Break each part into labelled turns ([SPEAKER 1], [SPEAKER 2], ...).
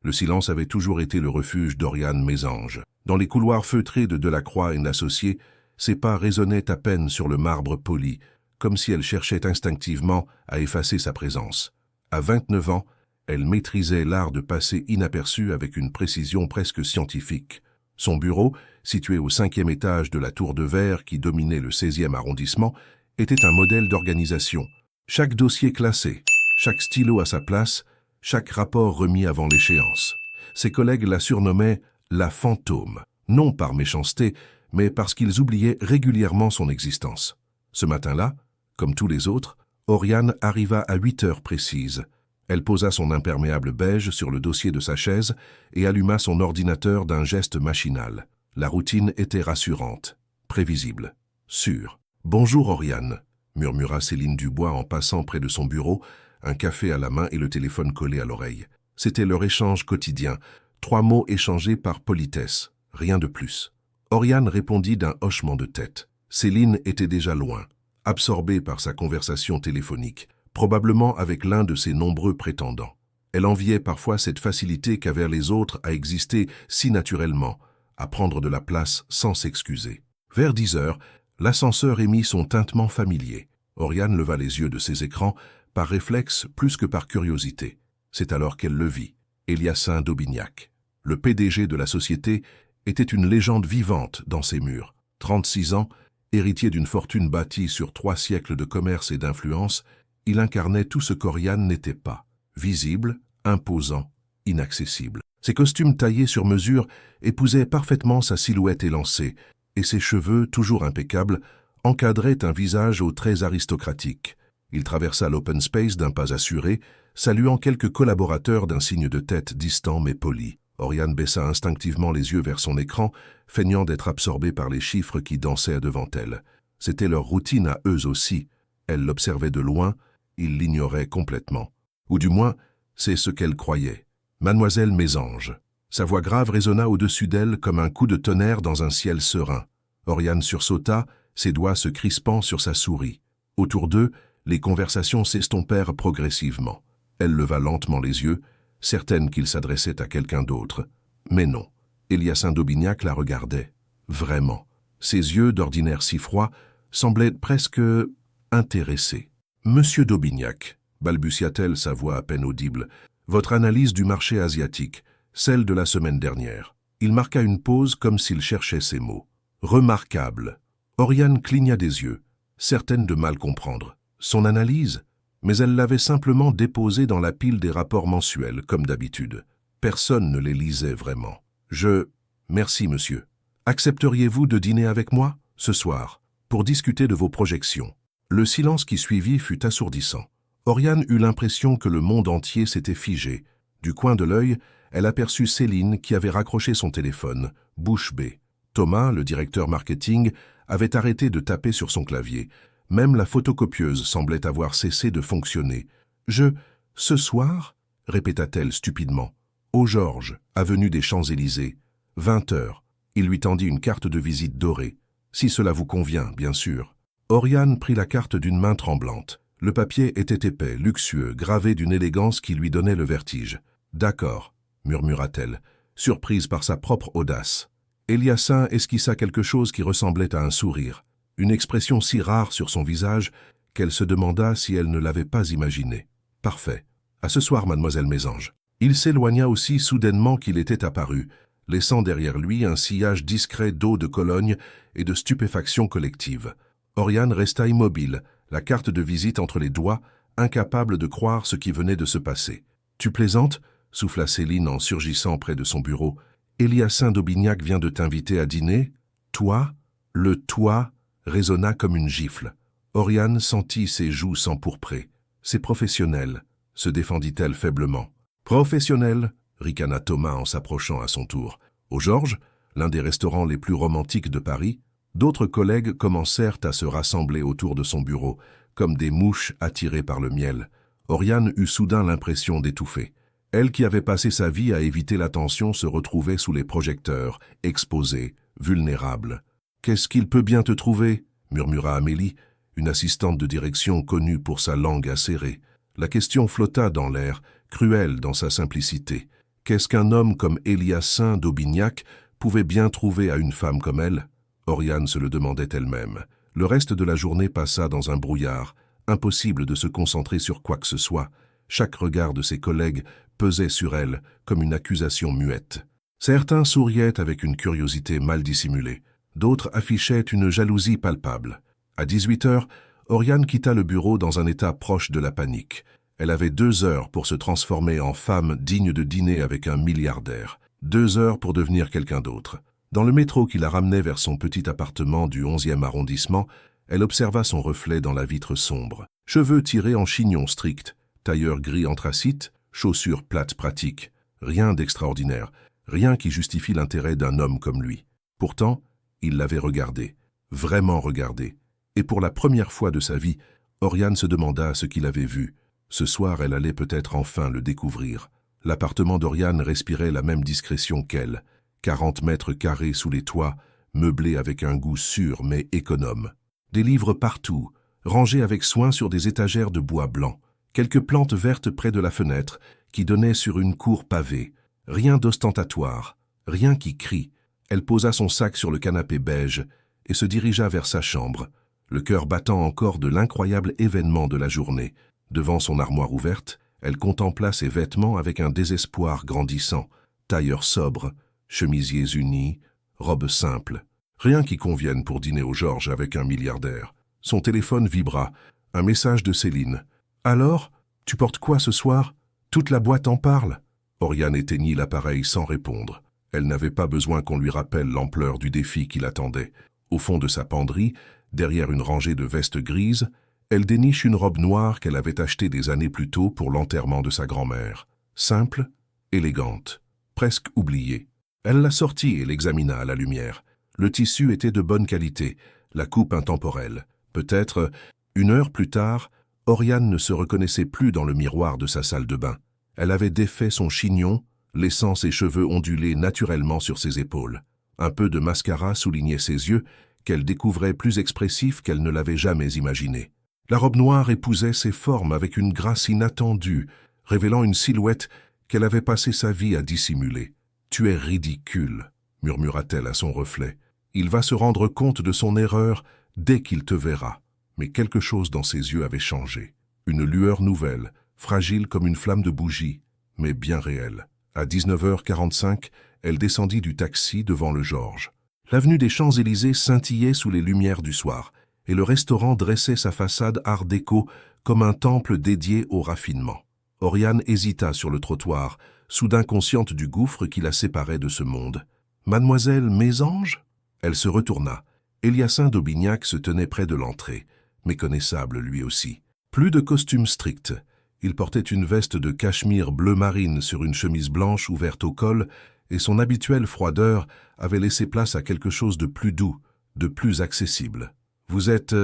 [SPEAKER 1] Le silence avait toujours été le refuge d'Oriane Mésange. Dans les couloirs feutrés de Delacroix et Associés, ses pas résonnaient à peine sur le marbre poli, comme si elle cherchait instinctivement à effacer sa présence. À 29 ans, elle maîtrisait l'art de passer inaperçue avec une précision presque scientifique. Son bureau, situé au 5e étage de la tour de verre qui dominait le 16e arrondissement, était un modèle d'organisation. Chaque dossier classé, chaque stylo à sa place, chaque rapport remis avant l'échéance. Ses collègues la surnommaient « la fantôme », non par méchanceté, mais parce qu'ils oubliaient régulièrement son existence. Ce matin-là, comme tous les autres, Oriane arriva à 8 heures précises. Elle posa son imperméable beige sur le dossier de sa chaise et alluma son ordinateur d'un geste machinal. La routine était rassurante, prévisible, sûre. « Bonjour Oriane », murmura Céline Dubois en passant près de son bureau, un café à la main et le téléphone collé à l'oreille. C'était leur échange quotidien, 3 mots échangés par politesse, rien de plus. Oriane répondit d'un hochement de tête. Céline était déjà loin, absorbée par sa conversation téléphonique, probablement avec l'un de ses nombreux prétendants. Elle enviait parfois cette facilité qu'avaient les autres à exister si naturellement, à prendre de la place sans s'excuser. Vers 10 heures, l'ascenseur émit son tintement familier. Oriane leva les yeux de ses écrans, par réflexe plus que par curiosité. C'est alors qu'elle le vit, Eliassin d'Aubignac. Le PDG de la société était une légende vivante dans ses murs. 36 ans, héritier d'une fortune bâtie sur 3 siècles de commerce et d'influence, il incarnait tout ce qu'Oriane n'était pas. Visible, imposant, inaccessible. Ses costumes taillés sur mesure épousaient parfaitement sa silhouette élancée, et ses cheveux, toujours impeccables, encadraient un visage aux traits aristocratiques. Il traversa l'open space d'un pas assuré, saluant quelques collaborateurs d'un signe de tête distant mais poli. Oriane baissa instinctivement les yeux vers son écran, feignant d'être absorbée par les chiffres qui dansaient devant elle. C'était leur routine à eux aussi. Elle l'observait de loin, il l'ignorait complètement. Ou du moins, c'est ce qu'elle croyait. Mademoiselle Mésange. Sa voix grave résonna au-dessus d'elle comme un coup de tonnerre dans un ciel serein. Oriane sursauta, ses doigts se crispant sur sa souris. Autour d'eux, les conversations s'estompèrent progressivement. Elle leva lentement les yeux, certaine qu'il s'adressait à quelqu'un d'autre. Mais non, Eliassin d'Aubignac la regardait. Vraiment. Ses yeux, d'ordinaire si froids, semblaient presque intéressés. « Monsieur d'Aubignac », balbutia-t-elle, sa voix à peine audible, « votre analyse du marché asiatique, celle de la semaine dernière. » Il marqua une pause comme s'il cherchait ses mots. « Remarquable. » Oriane cligna des yeux, certaine de mal comprendre. Son analyse? Mais elle l'avait simplement déposée dans la pile des rapports mensuels, comme d'habitude. Personne ne les lisait vraiment. « Merci, monsieur. Accepteriez-vous de dîner avec moi, ce soir, pour discuter de vos projections ?» Le silence qui suivit fut assourdissant. Oriane eut l'impression que le monde entier s'était figé. Du coin de l'œil, elle aperçut Céline qui avait raccroché son téléphone, bouche bée. Thomas, le directeur marketing, avait arrêté de taper sur son clavier. Même la photocopieuse semblait avoir cessé de fonctionner. « Ce soir ?» répéta-t-elle stupidement. « Au Georges, avenue des Champs-Élysées. 20 heures. » Il lui tendit une carte de visite dorée. « Si cela vous convient, bien sûr. » Oriane prit la carte d'une main tremblante. Le papier était épais, luxueux, gravé d'une élégance qui lui donnait le vertige. « D'accord, » murmura-t-elle, surprise par sa propre audace. Eliassin esquissa quelque chose qui ressemblait à un sourire, une expression si rare sur son visage qu'elle se demanda si elle ne l'avait pas imaginé. « Parfait. À ce soir, mademoiselle Mésange. » Il s'éloigna aussi soudainement qu'il était apparu, laissant derrière lui un sillage discret d'eau de Cologne et de stupéfaction collective. Oriane resta immobile, la carte de visite entre les doigts, incapable de croire ce qui venait de se passer. « Tu plaisantes ?» souffla Céline en surgissant près de son bureau. « Eliassin d'Aubignac vient de t'inviter à dîner. Toi ?» Le « toi » résonna comme une gifle. Oriane sentit ses joues s'empourprer. « C'est professionnel », se défendit-elle faiblement. « Professionnel » ricana Thomas en s'approchant à son tour. Au Georges, l'un des restaurants les plus romantiques de Paris, d'autres collègues commencèrent à se rassembler autour de son bureau, comme des mouches attirées par le miel. Oriane eut soudain l'impression d'étouffer. Elle qui avait passé sa vie à éviter l'attention se retrouvait sous les projecteurs, exposée, vulnérable. « Qu'est-ce qu'il peut bien te trouver ?» murmura Amélie, une assistante de direction connue pour sa langue acérée. La question flotta dans l'air, cruelle dans sa simplicité. Qu'est-ce qu'un homme comme Eliassin d'Aubignac pouvait bien trouver à une femme comme elle? Oriane se le demandait elle-même. Le reste de la journée passa dans un brouillard. Impossible de se concentrer sur quoi que ce soit. Chaque regard de ses collègues pesait sur elle comme une accusation muette. Certains souriaient avec une curiosité mal dissimulée. D'autres affichaient une jalousie palpable. À 18 heures, Oriane quitta le bureau dans un état proche de la panique. Elle avait 2 heures pour se transformer en femme digne de dîner avec un milliardaire. 2 heures pour devenir quelqu'un d'autre. Dans le métro qui la ramenait vers son petit appartement du 11e arrondissement, elle observa son reflet dans la vitre sombre. Cheveux tirés en chignon strict, tailleur gris anthracite, chaussures plates pratiques. Rien d'extraordinaire, rien qui justifie l'intérêt d'un homme comme lui. Pourtant, il l'avait regardé, vraiment regardé. Et pour la première fois de sa vie, Oriane se demanda ce qu'il avait vu. Ce soir, elle allait peut-être enfin le découvrir. L'appartement d'Oriane respirait la même discrétion qu'elle. 40 mètres carrés sous les toits, meublés avec un goût sûr mais économe. Des livres partout, rangés avec soin sur des étagères de bois blanc. Quelques plantes vertes près de la fenêtre, qui donnaient sur une cour pavée. Rien d'ostentatoire, rien qui crie. Elle posa son sac sur le canapé beige et se dirigea vers sa chambre, le cœur battant encore de l'incroyable événement de la journée. Devant son armoire ouverte, elle contempla ses vêtements avec un désespoir grandissant. Tailleurs sobres, chemisiers unis, robes simples. Rien qui convienne pour dîner au Georges avec un milliardaire. Son téléphone vibra. Un message de Céline. « Alors, tu portes quoi ce soir? Toute la boîte en parle ?» Oriane éteignit l'appareil sans répondre. Elle n'avait pas besoin qu'on lui rappelle l'ampleur du défi qui l'attendait. Au fond de sa penderie, derrière une rangée de vestes grises, elle déniche une robe noire qu'elle avait achetée des années plus tôt pour l'enterrement de sa grand-mère. Simple, élégante, presque oubliée. Elle la sortit et l'examina à la lumière. Le tissu était de bonne qualité, la coupe intemporelle. Peut-être, 1 heure plus tard, Oriane ne se reconnaissait plus dans le miroir de sa salle de bain. Elle avait défait son chignon, laissant ses cheveux onduler naturellement sur ses épaules. Un peu de mascara soulignait ses yeux, qu'elle découvrait plus expressifs qu'elle ne l'avait jamais imaginé. La robe noire épousait ses formes avec une grâce inattendue, révélant une silhouette qu'elle avait passé sa vie à dissimuler. « Tu es ridicule », murmura-t-elle à son reflet. « Il va se rendre compte de son erreur dès qu'il te verra. » Mais quelque chose dans ses yeux avait changé. Une lueur nouvelle, fragile comme une flamme de bougie, mais bien réelle. À 19h45, elle descendit du taxi devant le Georges. L'avenue des Champs-Élysées scintillait sous les lumières du soir, et le restaurant dressait sa façade art déco comme un temple dédié au raffinement. Oriane hésita sur le trottoir, soudain consciente du gouffre qui la séparait de ce monde. « Mademoiselle Mésange ?» Elle se retourna. Eliassin d'Aubignac se tenait près de l'entrée, méconnaissable lui aussi. Plus de costume strict. Il portait une veste de cachemire bleu marine sur une chemise blanche ouverte au col, et son habituelle froideur avait laissé place à quelque chose de plus doux, de plus accessible. « Vous êtes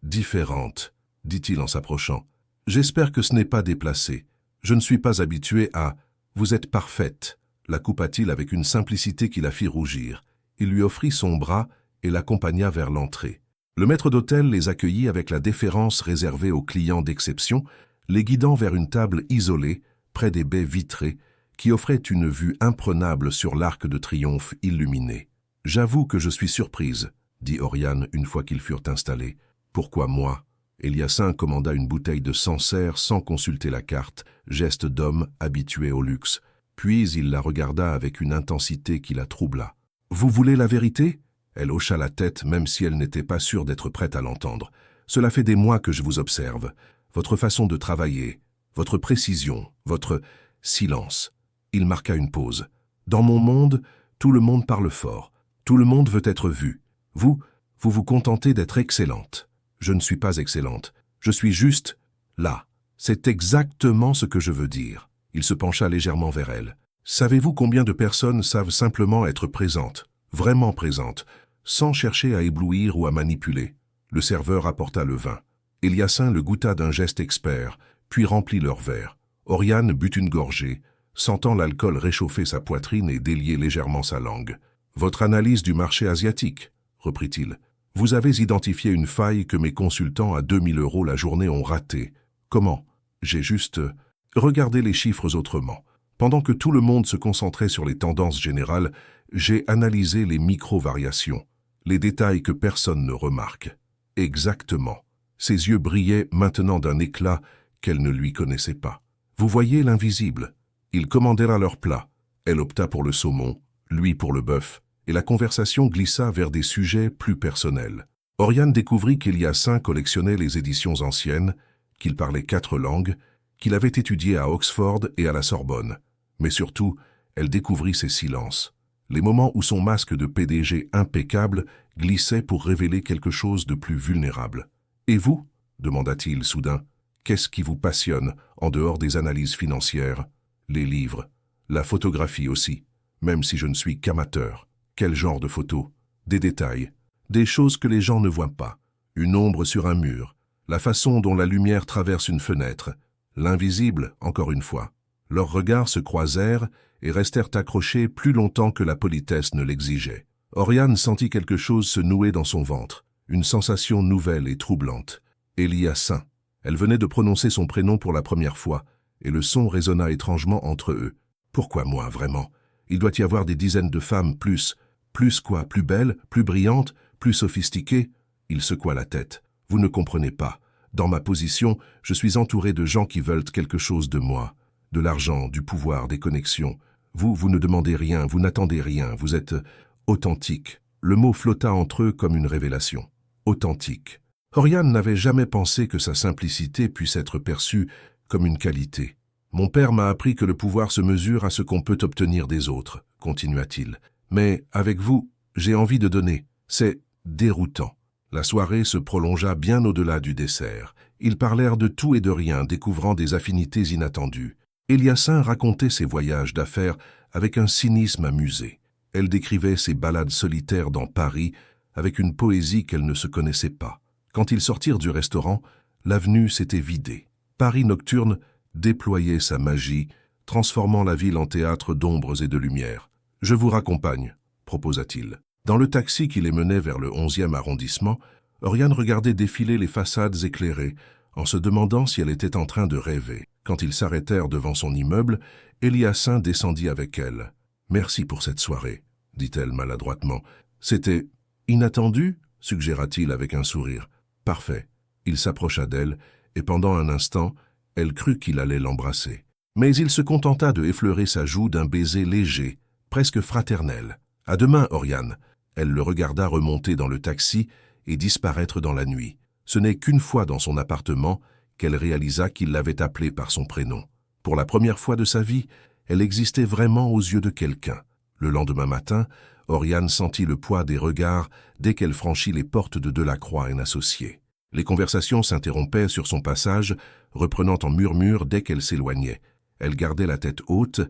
[SPEAKER 1] différente », dit-il en s'approchant. « J'espère que ce n'est pas déplacé. Je ne suis pas habitué à... Vous êtes parfaite », la coupa-t-il avec une simplicité qui la fit rougir. Il lui offrit son bras et l'accompagna vers l'entrée. Le maître d'hôtel les accueillit avec la déférence réservée aux clients d'exception, les guidant vers une table isolée, près des baies vitrées, qui offrait une vue imprenable sur l'Arc de Triomphe illuminé. « J'avoue que je suis surprise », dit Oriane une fois qu'ils furent installés. « Pourquoi moi ?» Eliassin commanda une bouteille de Sancerre sans consulter la carte, geste d'homme habitué au luxe. Puis il la regarda avec une intensité qui la troubla. « Vous voulez la vérité ?» Elle hocha la tête, même si elle n'était pas sûre d'être prête à l'entendre. « Cela fait des mois que je vous observe. Votre façon de travailler, votre précision, votre silence. » Il marqua une pause. « Dans mon monde, tout le monde parle fort. Tout le monde veut être vu. Vous vous contentez d'être excellente. Je ne suis pas excellente. Je suis juste là. C'est exactement ce que je veux dire. » Il se pencha légèrement vers elle. « Savez-vous combien de personnes savent simplement être présentes, vraiment présentes, sans chercher à éblouir ou à manipuler ?» Le serveur apporta le vin. Eliassin le goûta d'un geste expert, puis remplit leur verre. Oriane but une gorgée, sentant l'alcool réchauffer sa poitrine et délier légèrement sa langue. « Votre analyse du marché asiatique, » reprit-il. « Vous avez identifié une faille que mes consultants à 2000 € la journée ont ratée. Comment? J'ai juste... Regardez les chiffres autrement. Pendant que tout le monde se concentrait sur les tendances générales, j'ai analysé les micro-variations, les détails que personne ne remarque. Exactement. Ses yeux brillaient maintenant d'un éclat qu'elle ne lui connaissait pas. Vous voyez l'invisible. Ils commandèrent leur plat. Elle opta pour le saumon, lui pour le bœuf, et la conversation glissa vers des sujets plus personnels. Oriane découvrit qu'Eliassin collectionnait les éditions anciennes, qu'il parlait 4 langues, qu'il avait étudié à Oxford et à la Sorbonne. Mais surtout, elle découvrit ses silences, les moments où son masque de PDG impeccable glissait pour révéler quelque chose de plus vulnérable. « Et vous ?» demanda-t-il soudain. « Qu'est-ce qui vous passionne en dehors des analyses financières ?»« Les livres, la photographie aussi, même si je ne suis qu'amateur. Quel genre de photos? Des détails, des choses que les gens ne voient pas. Une ombre sur un mur, la façon dont la lumière traverse une fenêtre, l'invisible, encore une fois. » Leurs regards se croisèrent et restèrent accrochés plus longtemps que la politesse ne l'exigeait. Oriane sentit quelque chose se nouer dans son ventre, une sensation nouvelle et troublante. Eliassin. Elle venait de prononcer son prénom pour la première fois, et le son résonna étrangement entre eux. Pourquoi moi, vraiment? Il doit y avoir des dizaines de femmes plus quoi, plus belles, plus brillantes, plus sophistiquées? Il secoua la tête. Vous ne comprenez pas. Dans ma position, je suis entouré de gens qui veulent quelque chose de moi. De l'argent, du pouvoir, des connexions. Vous ne demandez rien, vous n'attendez rien, vous êtes authentique. Le mot flotta entre eux comme une révélation. Authentique. Oriane n'avait jamais pensé que sa simplicité puisse être perçue comme une qualité. Mon père m'a appris que le pouvoir se mesure à ce qu'on peut obtenir des autres, continua-t-il. Mais avec vous, j'ai envie de donner. C'est déroutant. La soirée se prolongea bien au-delà du dessert. Ils parlèrent de tout et de rien, découvrant des affinités inattendues. Eliassin racontait ses voyages d'affaires avec un cynisme amusé. Elle décrivait ses balades solitaires dans Paris avec une poésie qu'elle ne se connaissait pas. Quand ils sortirent du restaurant, l'avenue s'était vidée. Paris nocturne déployait sa magie, transformant la ville en théâtre d'ombres et de lumière. « Je vous raccompagne », proposa-t-il. Dans le taxi qui les menait vers le 11e arrondissement, Oriane regardait défiler les façades éclairées, en se demandant si elle était en train de rêver. Quand ils s'arrêtèrent devant son immeuble, Eliassin descendit avec elle. « Merci pour cette soirée », dit-elle maladroitement. « C'était inattendu ?» suggéra-t-il avec un sourire. « Parfait. » Il s'approcha d'elle, et pendant un instant, elle crut qu'il allait l'embrasser. Mais il se contenta de effleurer sa joue d'un baiser léger, presque fraternel. « À demain, Oriane !» Elle le regarda remonter dans le taxi et disparaître dans la nuit. Ce n'est qu'une fois dans son appartement qu'elle réalisa qu'il l'avait appelée par son prénom. Pour la première fois de sa vie, elle existait vraiment aux yeux de quelqu'un. Le lendemain matin, Oriane sentit le poids des regards dès qu'elle franchit les portes de Delacroix & Associés. Les conversations s'interrompaient sur son passage, reprenant en murmure dès qu'elle s'éloignait. Elle gardait la tête haute,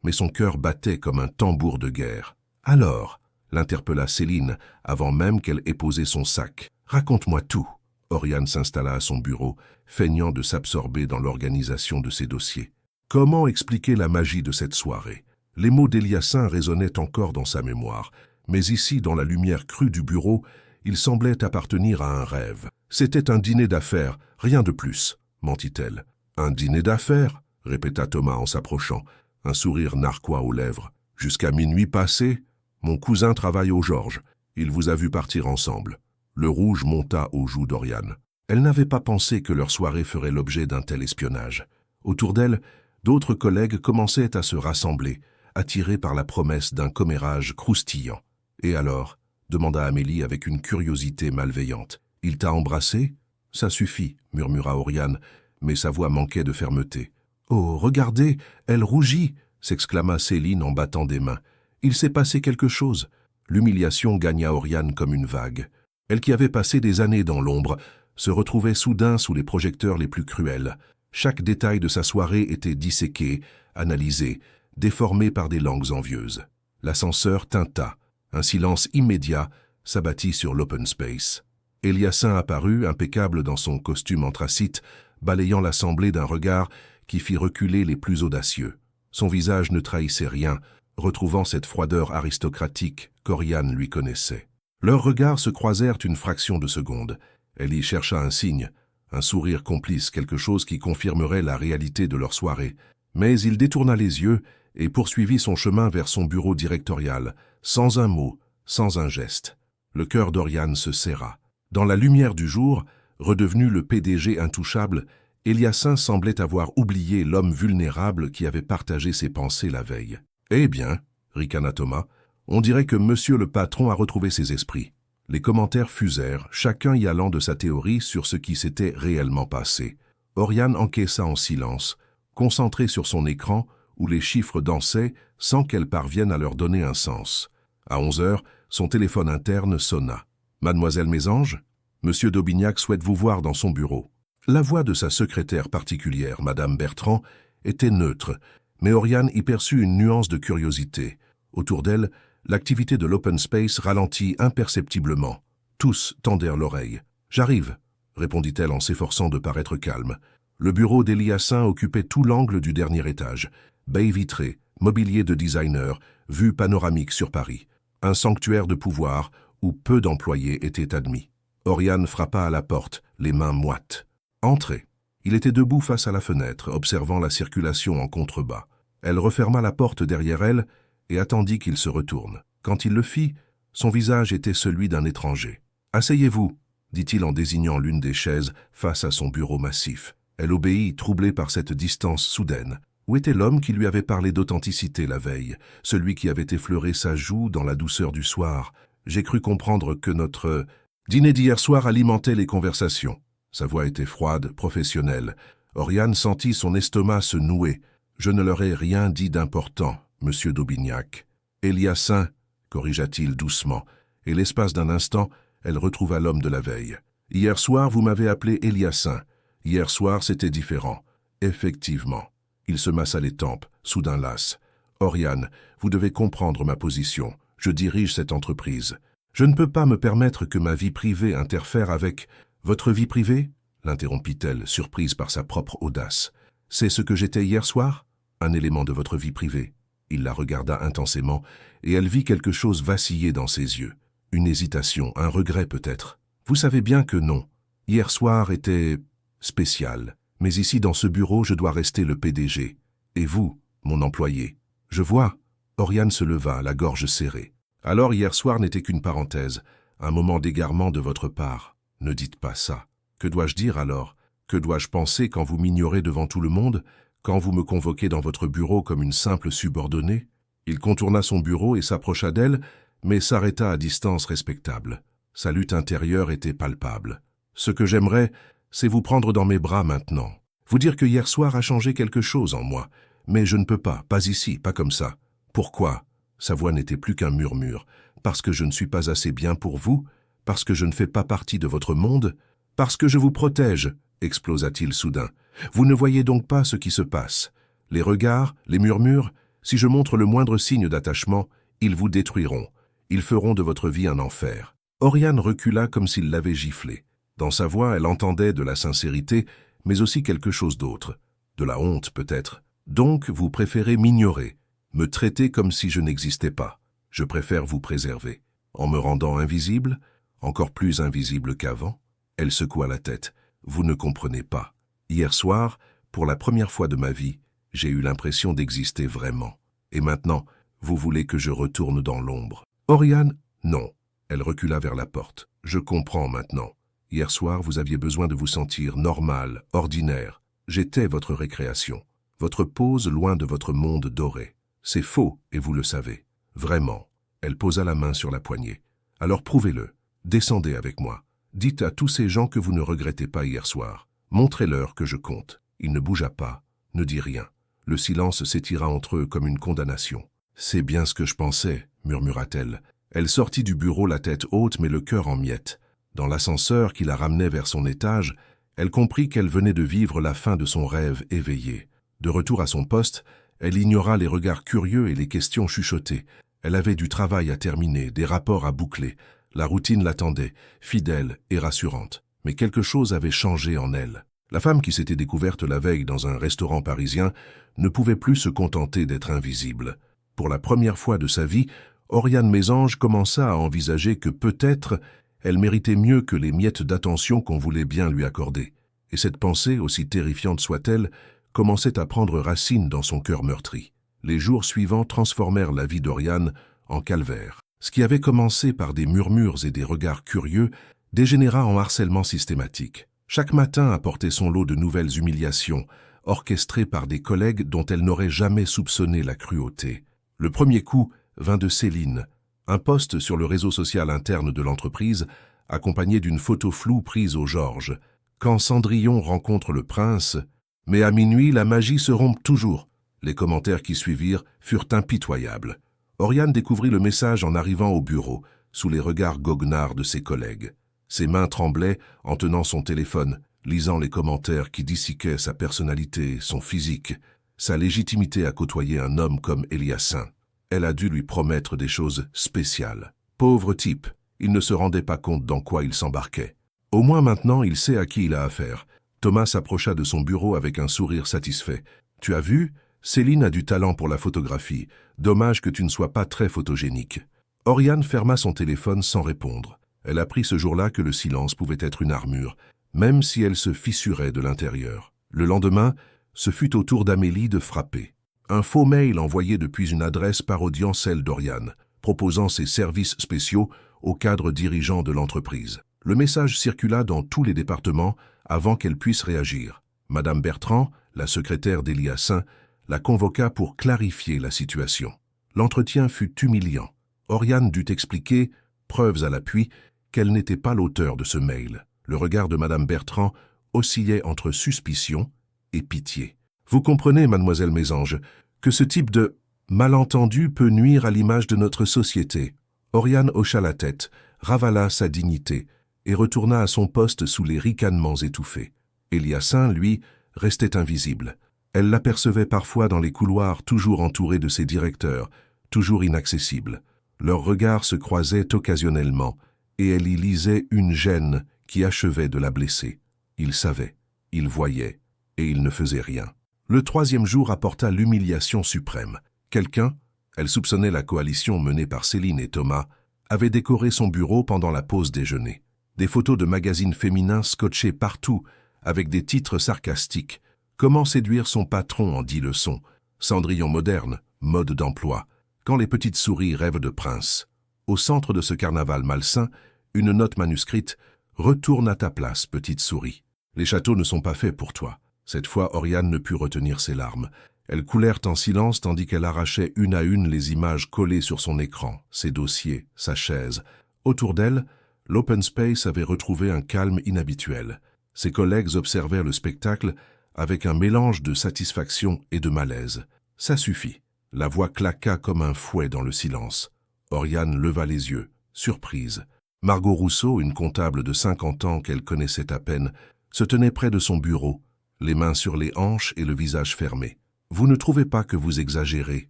[SPEAKER 1] mais son cœur battait comme un tambour de guerre. « Alors ?» l'interpella Céline, avant même qu'elle ait posé son sac. « Raconte-moi tout !» Oriane s'installa à son bureau, feignant de s'absorber dans l'organisation de ses dossiers. Comment expliquer la magie de cette soirée? Les mots d'Eliassin résonnaient encore dans sa mémoire, mais ici, dans la lumière crue du bureau, il semblait appartenir à un rêve. C'était un dîner d'affaires, rien de plus, mentit-elle. Un dîner d'affaires, répéta Thomas en s'approchant, un sourire narquois aux lèvres. Jusqu'à minuit passé, mon cousin travaille au Georges. Il vous a vu partir ensemble. Le rouge monta aux joues d'Oriane. Elle n'avait pas pensé que leur soirée ferait l'objet d'un tel espionnage. Autour d'elle, d'autres collègues commençaient à se rassembler, attirés par la promesse d'un commérage croustillant. « Et alors ?» demanda Amélie avec une curiosité malveillante. « Il t'a embrassé ?»« Ça suffit, » murmura Oriane, mais sa voix manquait de fermeté. « Oh, regardez, elle rougit !» s'exclama Céline en battant des mains. « Il s'est passé quelque chose. » L'humiliation gagna Oriane comme une vague. Elle qui avait passé des années dans l'ombre, se retrouvait soudain sous les projecteurs les plus cruels. Chaque détail de sa soirée était disséqué, analysé, déformé par des langues envieuses. L'ascenseur tinta. Un silence immédiat s'abattit sur l'open space. Eliassin apparut, impeccable dans son costume anthracite, balayant l'assemblée d'un regard qui fit reculer les plus audacieux. Son visage ne trahissait rien, retrouvant cette froideur aristocratique qu'Oriane lui connaissait. Leurs regards se croisèrent une fraction de seconde. Elle y chercha un signe, un sourire complice, quelque chose qui confirmerait la réalité de leur soirée. Mais il détourna les yeux et poursuivit son chemin vers son bureau directorial, sans un mot, sans un geste. Le cœur d'Oriane se serra. Dans la lumière du jour, redevenu le PDG intouchable, Eliassin semblait avoir oublié l'homme vulnérable qui avait partagé ses pensées la veille. « Eh bien, ricana Thomas, on dirait que monsieur le patron a retrouvé ses esprits. » Les commentaires fusèrent, chacun y allant de sa théorie sur ce qui s'était réellement passé. Oriane encaissa en silence, concentrée sur son écran où les chiffres dansaient sans qu'elle parvienne à leur donner un sens. À 11 heures, son téléphone interne sonna. « Mademoiselle Mésange, monsieur d'Aubignac souhaite vous voir dans son bureau. » La voix de sa secrétaire particulière, Madame Bertrand, était neutre, mais Oriane y perçut une nuance de curiosité. Autour d'elle, l'activité de l'open space ralentit imperceptiblement. Tous tendèrent l'oreille. « J'arrive », répondit-elle en s'efforçant de paraître calme. Le bureau d'Eliassin occupait tout l'angle du dernier étage. Baies vitrées, mobilier de designer, vue panoramique sur Paris. Un sanctuaire de pouvoir où peu d'employés étaient admis. Oriane frappa à la porte, les mains moites. Entrez. Il était debout face à la fenêtre, observant la circulation en contrebas. Elle referma la porte derrière elle et attendit qu'il se retourne. Quand il le fit, son visage était celui d'un étranger. « Asseyez-vous », dit-il en désignant l'une des chaises face à son bureau massif. Elle obéit, troublée par cette distance soudaine. Où était l'homme qui lui avait parlé d'authenticité la veille, celui qui avait effleuré sa joue dans la douceur du soir? J'ai cru comprendre que notre dîner d'hier soir alimentait les conversations. Sa voix était froide, professionnelle. Oriane sentit son estomac se nouer. « Je ne leur ai rien dit d'important, monsieur d'Aubignac. »« Eliassin, » corrigea-t-il doucement, et l'espace d'un instant, elle retrouva l'homme de la veille. « Hier soir, vous m'avez appelé Eliassin. Hier soir, c'était différent. » Effectivement. Il se massa les tempes, soudain las. « Oriane, vous devez comprendre ma position. Je dirige cette entreprise. Je ne peux pas me permettre que ma vie privée interfère avec... » « Votre vie privée » l'interrompit-elle, surprise par sa propre audace. « C'est ce que j'étais hier soir ?» Un élément de votre vie privée. Il la regarda intensément, et elle vit quelque chose vaciller dans ses yeux. Une hésitation, un regret peut-être. « Vous savez bien que non. Hier soir était... spécial. Mais ici, dans ce bureau, je dois rester le PDG. Et vous, mon employé. Je vois. » Oriane se leva, la gorge serrée. « Alors hier soir n'était qu'une parenthèse, un moment d'égarement de votre part. Ne dites pas ça. Que dois-je dire alors? Que dois-je penser quand vous m'ignorez devant tout le monde, quand vous me convoquez dans votre bureau comme une simple subordonnée ?» Il contourna son bureau et s'approcha d'elle, mais s'arrêta à distance respectable. Sa lutte intérieure était palpable. « Ce que j'aimerais, c'est vous prendre dans mes bras maintenant. Vous dire que hier soir a changé quelque chose en moi. Mais je ne peux pas ici, pas comme ça. Pourquoi ?» Sa voix n'était plus qu'un murmure. « Parce que je ne suis pas assez bien pour vous ? Parce que je ne fais pas partie de votre monde ? Parce que je vous protège !» explosa-t-il soudain. « Vous ne voyez donc pas ce qui se passe. Les regards, les murmures, si je montre le moindre signe d'attachement, ils vous détruiront. Ils feront de votre vie un enfer. » Oriane recula comme s'il l'avait giflé. Dans sa voix, elle entendait de la sincérité, mais aussi quelque chose d'autre. De la honte, peut-être. « Donc, vous préférez m'ignorer, me traiter comme si je n'existais pas. Je préfère vous préserver. En me rendant invisible, encore plus invisible qu'avant ?» Elle secoua la tête. « Vous ne comprenez pas. Hier soir, pour la première fois de ma vie, j'ai eu l'impression d'exister vraiment. Et maintenant, vous voulez que je retourne dans l'ombre. » Oriane, non. Elle recula vers la porte. « Je comprends maintenant. Hier soir, vous aviez besoin de vous sentir normal, ordinaire. J'étais votre récréation, votre pause loin de votre monde doré. C'est faux, et vous le savez. Vraiment. » Elle posa la main sur la poignée. « Alors prouvez-le. Descendez avec moi. Dites à tous ces gens que vous ne regrettez pas hier soir. Montrez-leur que je compte. » Il ne bougea pas, ne dit rien. Le silence s'étira entre eux comme une condamnation. « C'est bien ce que je pensais, » murmura-t-elle. Elle sortit du bureau la tête haute mais le cœur en miettes. Dans l'ascenseur qui la ramenait vers son étage, elle comprit qu'elle venait de vivre la fin de son rêve éveillé. De retour à son poste, elle ignora les regards curieux et les questions chuchotées. Elle avait du travail à terminer, des rapports à boucler. La routine l'attendait, fidèle et rassurante. Mais quelque chose avait changé en elle. La femme qui s'était découverte la veille dans un restaurant parisien ne pouvait plus se contenter d'être invisible. Pour la première fois de sa vie, Oriane Mésange commença à envisager que peut-être elle méritait mieux que les miettes d'attention qu'on voulait bien lui accorder. Et cette pensée, aussi terrifiante soit-elle, commençait à prendre racine dans son cœur meurtri. Les jours suivants transformèrent la vie d'Oriane en calvaire. Ce qui avait commencé par des murmures et des regards curieux dégénéra en harcèlement systématique. Chaque matin apportait son lot de nouvelles humiliations, orchestrées par des collègues dont elle n'aurait jamais soupçonné la cruauté. Le premier coup vint de Céline, un post sur le réseau social interne de l'entreprise, accompagné d'une photo floue prise au Georges. Quand Cendrillon rencontre le prince, « Mais à minuit, la magie se rompt toujours ». Les commentaires qui suivirent furent impitoyables. Oriane découvrit le message en arrivant au bureau, sous les regards goguenards de ses collègues. Ses mains tremblaient en tenant son téléphone, lisant les commentaires qui disséquaient sa personnalité, son physique, sa légitimité à côtoyer un homme comme Eliassin. Elle a dû lui promettre des choses spéciales. Pauvre type, il ne se rendait pas compte dans quoi il s'embarquait. Au moins maintenant, il sait à qui il a affaire. Thomas s'approcha de son bureau avec un sourire satisfait. « Tu as vu ? Céline a du talent pour la photographie. Dommage que tu ne sois pas très photogénique. » Oriane ferma son téléphone sans répondre. Elle apprit ce jour-là que le silence pouvait être une armure, même si elle se fissurait de l'intérieur. Le lendemain, ce fut au tour d'Amélie de frapper. Un faux mail envoyé depuis une adresse parodiant celle d'Oriane, proposant ses services spéciaux au cadre dirigeant de l'entreprise. Le message circula dans tous les départements avant qu'elle puisse réagir. Madame Bertrand, la secrétaire d'Eliassin, la convoqua pour clarifier la situation. L'entretien fut humiliant. Oriane dut expliquer, preuves à l'appui, qu'elle n'était pas l'auteur de ce mail. Le regard de Madame Bertrand oscillait entre suspicion et pitié. « Vous comprenez, mademoiselle Mésange, que ce type de malentendu peut nuire à l'image de notre société. » Oriane hocha la tête, ravala sa dignité et retourna à son poste sous les ricanements étouffés. Eliassin, lui, restait invisible. Elle l'apercevait parfois dans les couloirs, toujours entouré de ses directeurs, toujours inaccessible. Leurs regards se croisaient occasionnellement, et elle y lisait une gêne qui achevait de la blesser. Il savait, il voyait, et il ne faisait rien. Le troisième jour apporta l'humiliation suprême. Quelqu'un, elle soupçonnait la coalition menée par Céline et Thomas, avait décoré son bureau pendant la pause déjeuner. Des photos de magazines féminins scotchées partout, avec des titres sarcastiques. Comment séduire son patron en 10 leçons. Cendrillon moderne, mode d'emploi. Quand les petites souris rêvent de prince. Au centre de ce carnaval malsain, une note manuscrite « Retourne à ta place, petite souris. Les châteaux ne sont pas faits pour toi. » Cette fois, Oriane ne put retenir ses larmes. Elles coulèrent en silence tandis qu'elle arrachait une à une les images collées sur son écran, ses dossiers, sa chaise. Autour d'elle, l'open space avait retrouvé un calme inhabituel. Ses collègues observèrent le spectacle avec un mélange de satisfaction et de malaise. « Ça suffit. » La voix claqua comme un fouet dans le silence. Oriane leva les yeux, surprise. Margot Rousseau, une comptable de 50 ans qu'elle connaissait à peine, se tenait près de son bureau, les mains sur les hanches et le visage fermé. « Vous ne trouvez pas que vous exagérez ?»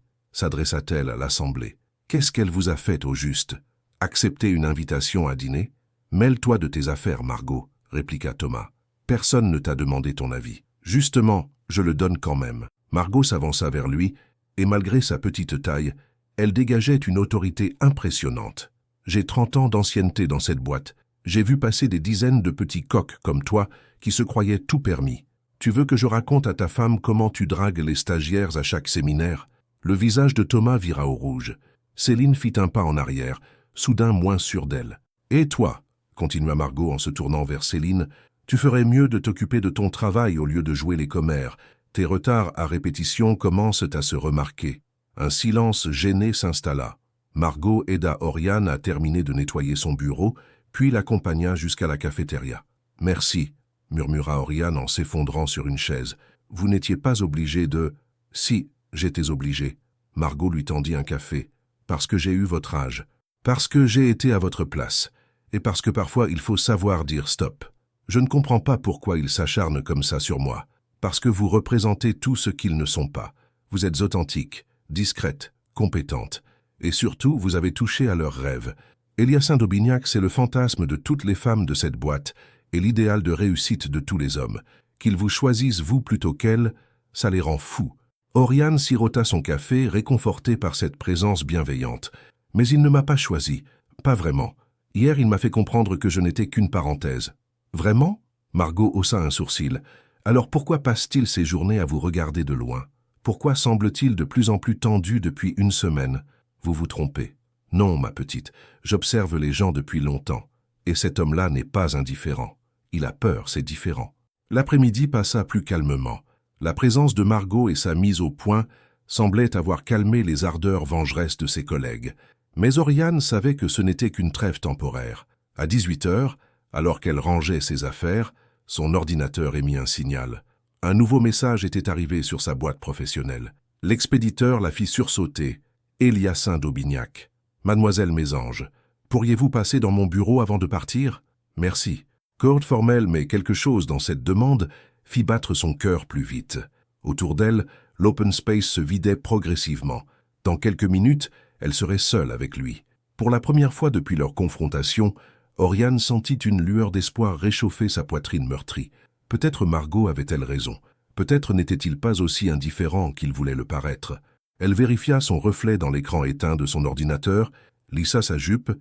[SPEAKER 1] s'adressa-t-elle à l'Assemblée. « Qu'est-ce qu'elle vous a fait au juste? Accepter une invitation à dîner? Mêle-toi de tes affaires, Margot, répliqua Thomas. Personne ne t'a demandé ton avis. Justement, je le donne quand même. » Margot s'avança vers lui, et malgré sa petite taille, elle dégageait une autorité impressionnante. « J'ai 30 ans d'ancienneté dans cette boîte. J'ai vu passer des dizaines de petits coqs comme toi qui se croyaient tout permis. Tu veux que je raconte à ta femme comment tu dragues les stagiaires à chaque séminaire ?» Le visage de Thomas vira au rouge. Céline fit un pas en arrière, soudain moins sûre d'elle. « Et toi ?» continua Margot en se tournant vers Céline. « Tu ferais mieux de t'occuper de ton travail au lieu de jouer les commères. Tes retards à répétition commencent à se remarquer. » Un silence gêné s'installa. Margot aida Oriane à terminer de nettoyer son bureau, puis l'accompagna jusqu'à la cafétéria. « Merci », murmura Oriane en s'effondrant sur une chaise. « Vous n'étiez pas obligé de… »« Si, j'étais obligé. » Margot lui tendit un café. « Parce que j'ai eu votre âge. Parce que j'ai été à votre place. Et parce que parfois il faut savoir dire stop. Je ne comprends pas pourquoi ils s'acharnent comme ça sur moi. Parce que vous représentez tout ce qu'ils ne sont pas. Vous êtes authentique, discrète, compétente. Et surtout, vous avez touché à leurs rêves. Eliassin d'Aubignac, c'est le fantasme de toutes les femmes de cette boîte et l'idéal de réussite de tous les hommes. Qu'ils vous choisissent vous plutôt qu'elle, ça les rend fous. » Oriane sirota son café, réconfortée par cette présence bienveillante. « Mais il ne m'a pas choisi. Pas vraiment. Hier, il m'a fait comprendre que je n'étais qu'une parenthèse. »« Vraiment ?» Margot haussa un sourcil. « Alors pourquoi passe-t-il ses journées à vous regarder de loin ? Pourquoi semble-t-il de plus en plus tendu depuis une semaine? Vous vous trompez. Non, ma petite, j'observe les gens depuis longtemps. Et cet homme-là n'est pas indifférent. Il a peur, c'est différent. L'après-midi passa plus calmement. La présence de Margot et sa mise au point semblaient avoir calmé les ardeurs vengeresses de ses collègues. Mais Oriane savait que ce n'était qu'une trêve temporaire. À 18 heures, alors qu'elle rangeait ses affaires, son ordinateur émit un signal. Un nouveau message était arrivé sur sa boîte professionnelle. L'expéditeur la fit sursauter. Eliassin d'Aubignac. Mademoiselle Mésange, pourriez-vous passer dans mon bureau avant de partir? Merci. Corde formelle, mais quelque chose dans cette demande fit battre son cœur plus vite. Autour d'elle, l'open space se vidait progressivement. Dans quelques minutes, elle serait seule avec lui. Pour la première fois depuis leur confrontation, Oriane sentit une lueur d'espoir réchauffer sa poitrine meurtrie. Peut-être Margot avait-elle raison. Peut-être n'était-il pas aussi indifférent qu'il voulait le paraître. Elle vérifia son reflet dans l'écran éteint de son ordinateur, lissa sa jupe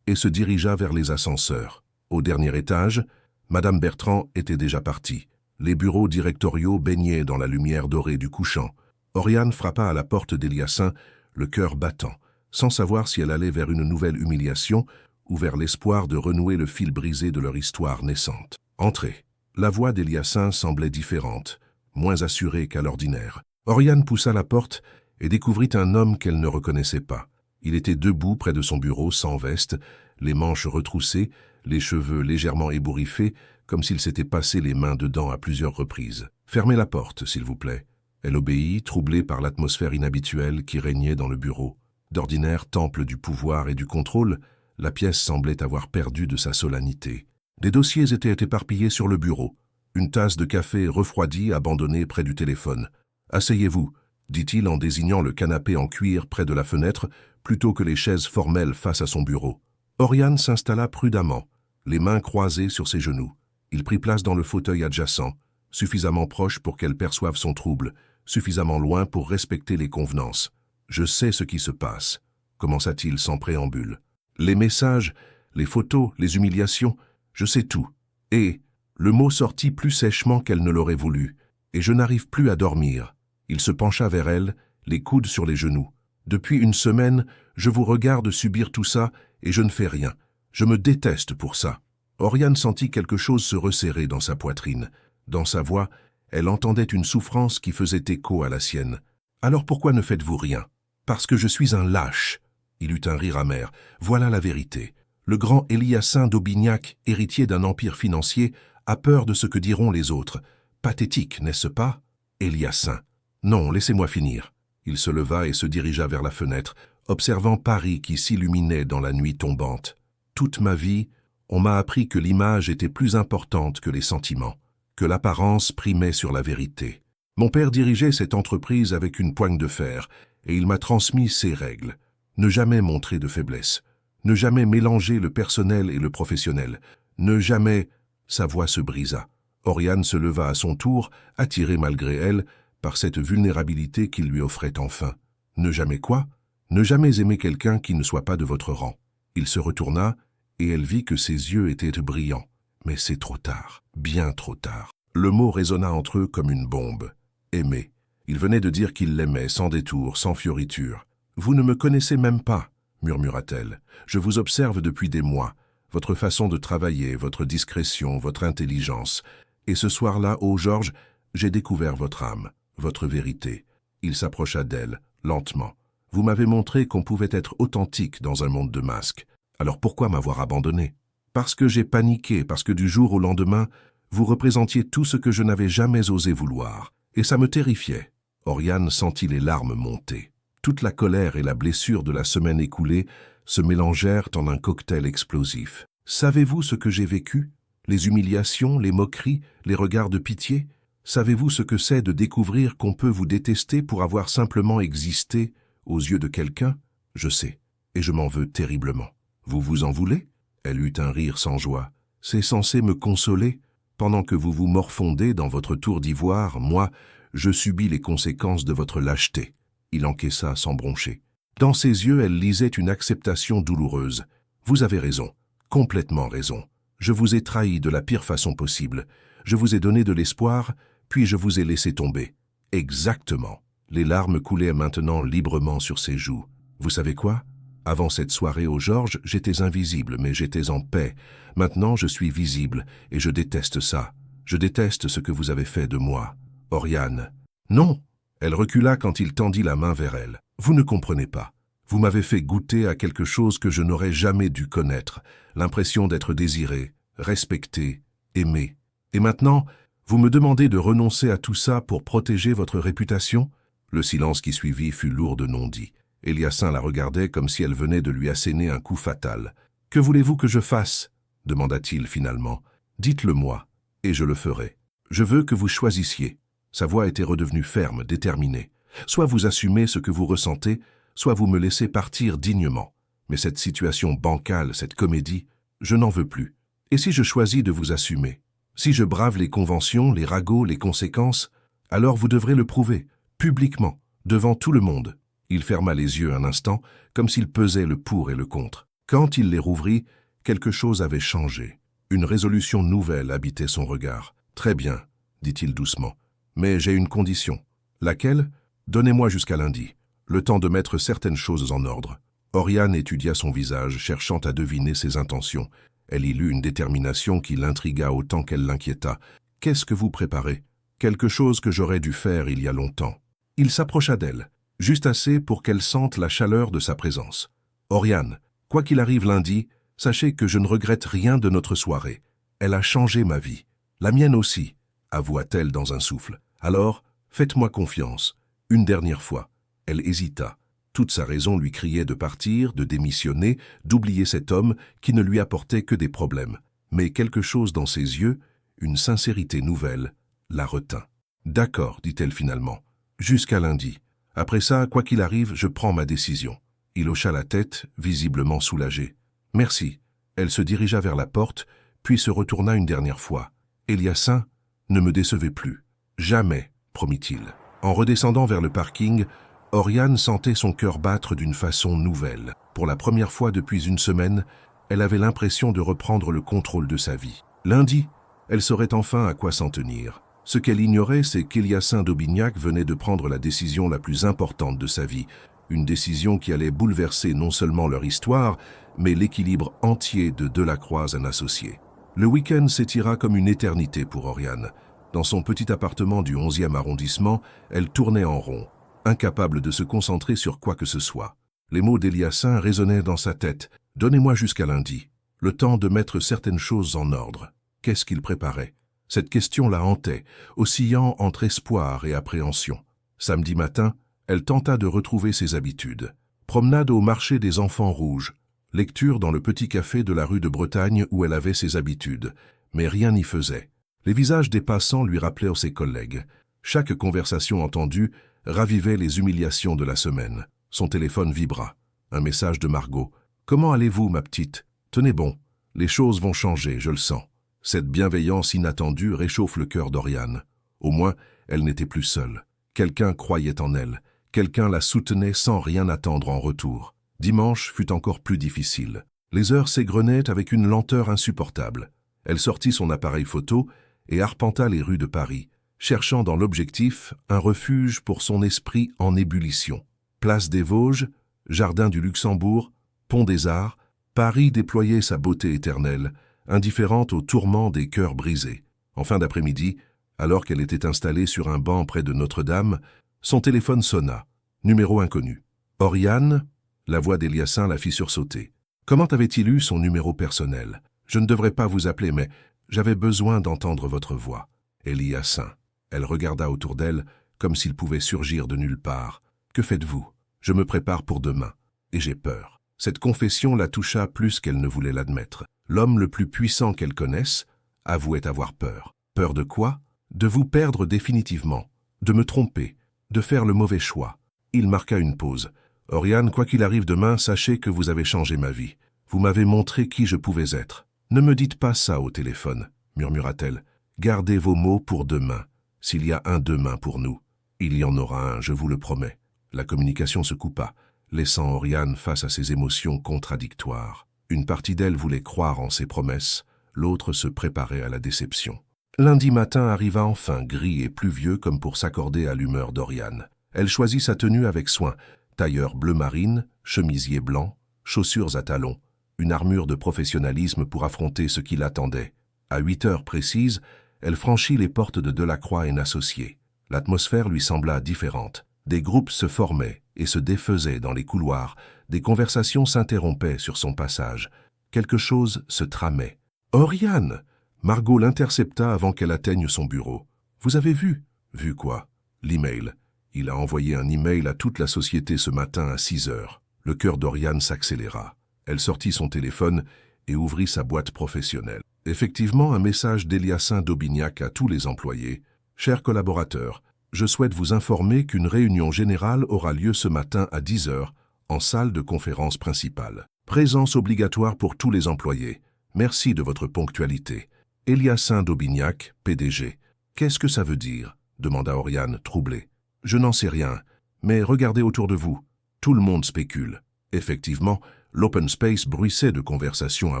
[SPEAKER 1] et se dirigea vers les ascenseurs. Au dernier étage, Madame Bertrand était déjà partie. Les bureaux directoriaux baignaient dans la lumière dorée du couchant. Oriane frappa à la porte d'Eliassin, le cœur battant, sans savoir si elle allait vers une nouvelle humiliation ou vers l'espoir de renouer le fil brisé de leur histoire naissante. Entrez. La voix d'Eliassin semblait différente, moins assurée qu'à l'ordinaire. Oriane poussa la porte et découvrit un homme qu'elle ne reconnaissait pas. Il était debout près de son bureau, sans veste, les manches retroussées, les cheveux légèrement ébouriffés, comme s'il s'était passé les mains dedans à plusieurs reprises. « Fermez la porte, s'il vous plaît. » Elle obéit, troublée par l'atmosphère inhabituelle qui régnait dans le bureau. D'ordinaire temple du pouvoir et du contrôle, la pièce semblait avoir perdu de sa solennité. Des dossiers étaient éparpillés sur le bureau. Une tasse de café refroidie abandonnée près du téléphone. « Asseyez-vous », dit-il en désignant le canapé en cuir près de la fenêtre, plutôt que les chaises formelles face à son bureau. Oriane s'installa prudemment, les mains croisées sur ses genoux. Il prit place dans le fauteuil adjacent, suffisamment proche pour qu'elle perçoive son trouble, suffisamment loin pour respecter les convenances. « Je sais ce qui se passe », commença-t-il sans préambule. « Les messages, les photos, les humiliations, je sais tout. Et le mot sortit plus sèchement qu'elle ne l'aurait voulu. Et je n'arrive plus à dormir. » Il se pencha vers elle, les coudes sur les genoux. « Depuis une semaine, je vous regarde subir tout ça et je ne fais rien. Je me déteste pour ça. » Oriane sentit quelque chose se resserrer dans sa poitrine. Dans sa voix, elle entendait une souffrance qui faisait écho à la sienne. « Alors pourquoi ne faites-vous rien? »« Parce que je suis un lâche. » Il eut un rire amer. « Voilà la vérité. Le grand Eliassin d'Aubignac, héritier d'un empire financier, a peur de ce que diront les autres. Pathétique, n'est-ce pas? Eliassin. Non, laissez-moi finir. » Il se leva et se dirigea vers la fenêtre, observant Paris qui s'illuminait dans la nuit tombante. « Toute ma vie, on m'a appris que l'image était plus importante que les sentiments, que l'apparence primait sur la vérité. Mon père dirigeait cette entreprise avec une poigne de fer, et il m'a transmis ces règles. Ne jamais montrer de faiblesse, ne jamais mélanger le personnel et le professionnel, ne jamais... » Sa voix se brisa. Oriane se leva à son tour, attirée malgré elle, par cette vulnérabilité qu'il lui offrait enfin. « Ne jamais quoi? Ne jamais aimer quelqu'un qui ne soit pas de votre rang. » Il se retourna, et elle vit que ses yeux étaient brillants. Mais c'est trop tard, bien trop tard. Le mot résonna entre eux comme une bombe. « Aimer. » Il venait de dire qu'il l'aimait, sans détour, sans fioriture. « Vous ne me connaissez même pas, » murmura-t-elle. « Je vous observe depuis des mois. Votre façon de travailler, votre discrétion, votre intelligence. Et ce soir-là, ô Georges, j'ai découvert votre âme. Votre vérité. » Il s'approcha d'elle, lentement. « Vous m'avez montré qu'on pouvait être authentique dans un monde de masques. Alors pourquoi m'avoir abandonné? Parce que j'ai paniqué, parce que du jour au lendemain, vous représentiez tout ce que je n'avais jamais osé vouloir. Et ça me terrifiait. » Oriane sentit les larmes monter. Toute la colère et la blessure de la semaine écoulée se mélangèrent en un cocktail explosif. « Savez-vous ce que j'ai vécu? Les humiliations, les moqueries, les regards de pitié? Savez-vous ce que c'est de découvrir qu'on peut vous détester pour avoir simplement existé aux yeux de quelqu'un? Je sais, et je m'en veux terriblement. Vous vous en voulez? » Elle eut un rire sans joie. « C'est censé me consoler. Pendant que vous vous morfondez dans votre tour d'ivoire, moi, je subis les conséquences de votre lâcheté. » Il encaissa sans broncher. Dans ses yeux, elle lisait une acceptation douloureuse. « Vous avez raison, complètement raison. Je vous ai trahi de la pire façon possible. Je vous ai donné de l'espoir, puis je vous ai laissé tomber. » « Exactement. Les larmes coulaient maintenant librement sur ses joues. Vous savez quoi? Avant cette soirée au Georges, j'étais invisible, mais j'étais en paix. Maintenant, je suis visible, et je déteste ça. Je déteste ce que vous avez fait de moi. Oriane. Non! Elle recula quand il tendit la main vers elle. Vous ne comprenez pas. Vous m'avez fait goûter à quelque chose que je n'aurais jamais dû connaître. L'impression d'être désiré, respecté, aimé. Et maintenant, vous me demandez de renoncer à tout ça pour protéger votre réputation? Le silence qui suivit fut lourd de non-dits. Eliassin la regardait comme si elle venait de lui asséner un coup fatal. « Que voulez-vous que je fasse » demanda-t-il finalement. « Dites-le-moi, et je le ferai. Je veux que vous choisissiez. » Sa voix était redevenue ferme, déterminée. « Soit vous assumez ce que vous ressentez, soit vous me laissez partir dignement. Mais cette situation bancale, cette comédie, je n'en veux plus. Et si je choisis de vous assumer? Si je brave les conventions, les ragots, les conséquences, alors vous devrez le prouver, publiquement, devant tout le monde. » Il ferma les yeux un instant, comme s'il pesait le pour et le contre. Quand il les rouvrit, quelque chose avait changé. Une résolution nouvelle habitait son regard. « Très bien, » dit-il doucement. « Mais j'ai une condition. »« Laquelle ? Donnez-moi jusqu'à lundi. Le temps de mettre certaines choses en ordre. » Oriane étudia son visage, cherchant à deviner ses intentions. Elle y lut une détermination qui l'intrigua autant qu'elle l'inquiéta. « Qu'est-ce que vous préparez ? » « Quelque chose que j'aurais dû faire il y a longtemps. » Il s'approcha d'elle, juste assez pour qu'elle sente la chaleur de sa présence. « Oriane, quoi qu'il arrive lundi, sachez que je ne regrette rien de notre soirée. Elle a changé ma vie. La mienne aussi, » avoua-t-elle dans un souffle. « Alors, faites-moi confiance. Une dernière fois. » Elle hésita. Toute sa raison lui criait de partir, de démissionner, d'oublier cet homme qui ne lui apportait que des problèmes. Mais quelque chose dans ses yeux, une sincérité nouvelle, la retint. « D'accord, dit-elle finalement. Jusqu'à lundi. Après ça, quoi qu'il arrive, je prends ma décision. » Il hocha la tête, visiblement soulagé. « Merci. » Elle se dirigea vers la porte, puis se retourna une dernière fois. « Eliassin, ne me décevez plus. Jamais, promit-il. » En redescendant vers le parking, Oriane sentait son cœur battre d'une façon nouvelle. Pour la première fois depuis une semaine, elle avait l'impression de reprendre le contrôle de sa vie. Lundi, elle saurait enfin à quoi s'en tenir. Ce qu'elle ignorait, c'est qu'Eliassin d'Aubignac venait de prendre la décision la plus importante de sa vie, une décision qui allait bouleverser non seulement leur histoire, mais l'équilibre entier de Delacroix & Associés. Le week-end s'étira comme une éternité pour Oriane. Dans son petit appartement du 11e arrondissement, elle tournait en rond, incapable de se concentrer sur quoi que ce soit. Les mots d'Eliassin résonnaient dans sa tête. « Donnez-moi jusqu'à lundi. Le temps de mettre certaines choses en ordre. » Qu'est-ce qu'il préparait? Cette question la hantait, oscillant entre espoir et appréhension. Samedi matin, elle tenta de retrouver ses habitudes. Promenade au marché des Enfants Rouges, lecture dans le petit café de la rue de Bretagne où elle avait ses habitudes, mais rien n'y faisait. Les visages des passants lui rappelèrent ses collègues. Chaque conversation entendue ravivait les humiliations de la semaine. Son téléphone vibra. Un message de Margot. « Comment allez-vous, ma petite? Tenez bon, les choses vont changer, je le sens. » Cette bienveillance inattendue réchauffe le cœur d'Oriane. Au moins, elle n'était plus seule. Quelqu'un croyait en elle. Quelqu'un la soutenait sans rien attendre en retour. Dimanche fut encore plus difficile. Les heures s'égrenaient avec une lenteur insupportable. Elle sortit son appareil photo et arpenta les rues de Paris, cherchant dans l'objectif un refuge pour son esprit en ébullition. Place des Vosges, Jardin du Luxembourg, Pont des Arts, Paris déployait sa beauté éternelle, indifférente aux tourments des cœurs brisés. En fin d'après-midi, alors qu'elle était installée sur un banc près de Notre-Dame, son téléphone sonna. Numéro inconnu. Oriane, la voix d'Eliassin la fit sursauter. Comment avait-il eu son numéro personnel? Je ne devrais pas vous appeler, mais j'avais besoin d'entendre votre voix. Eliassin. Elle regarda autour d'elle comme s'il pouvait surgir de nulle part. Que faites-vous? Je me prépare pour demain, et j'ai peur. Cette confession la toucha plus qu'elle ne voulait l'admettre. L'homme le plus puissant qu'elle connaisse avouait avoir peur. Peur de quoi? De vous perdre définitivement, de me tromper, de faire le mauvais choix. Il marqua une pause. « Oriane, quoi qu'il arrive demain, sachez que vous avez changé ma vie. Vous m'avez montré qui je pouvais être. Ne me dites pas ça au téléphone, » murmura-t-elle. « Gardez vos mots pour demain. S'il y a un demain pour nous, il y en aura un, je vous le promets. » La communication se coupa, laissant Oriane face à ses émotions contradictoires. Une partie d'elle voulait croire en ses promesses, l'autre se préparait à la déception. Lundi matin arriva enfin, gris et pluvieux comme pour s'accorder à l'humeur d'Oriane. Elle choisit sa tenue avec soin, tailleur bleu marine, chemisier blanc, chaussures à talons, une armure de professionnalisme pour affronter ce qui l'attendait. À 8 heures précises, elle franchit les portes de Delacroix & Associés. L'atmosphère lui sembla différente. Des groupes se formaient et se défaisaient dans les couloirs, des conversations s'interrompaient sur son passage. Quelque chose se tramait. « Oriane !» Margot l'intercepta avant qu'elle atteigne son bureau. « Vous avez vu ?»« Vu quoi ?»« L'email. Il a envoyé un email à toute la société ce matin à 6 heures. » Le cœur d'Oriane s'accéléra. Elle sortit son téléphone et ouvrit sa boîte professionnelle. Effectivement, un message d'Eliassin d'Aubignac à tous les employés. « Chers collaborateurs, je souhaite vous informer qu'une réunion générale aura lieu ce matin à 10 heures en salle de conférence principale. Présence obligatoire pour tous les employés. Merci de votre ponctualité. Eliassin d'Aubignac, PDG. »« Qu'est-ce que ça veut dire ?» demanda Oriane, troublée. « Je n'en sais rien, mais regardez autour de vous. Tout le monde spécule. » Effectivement, l'open space bruissait de conversations à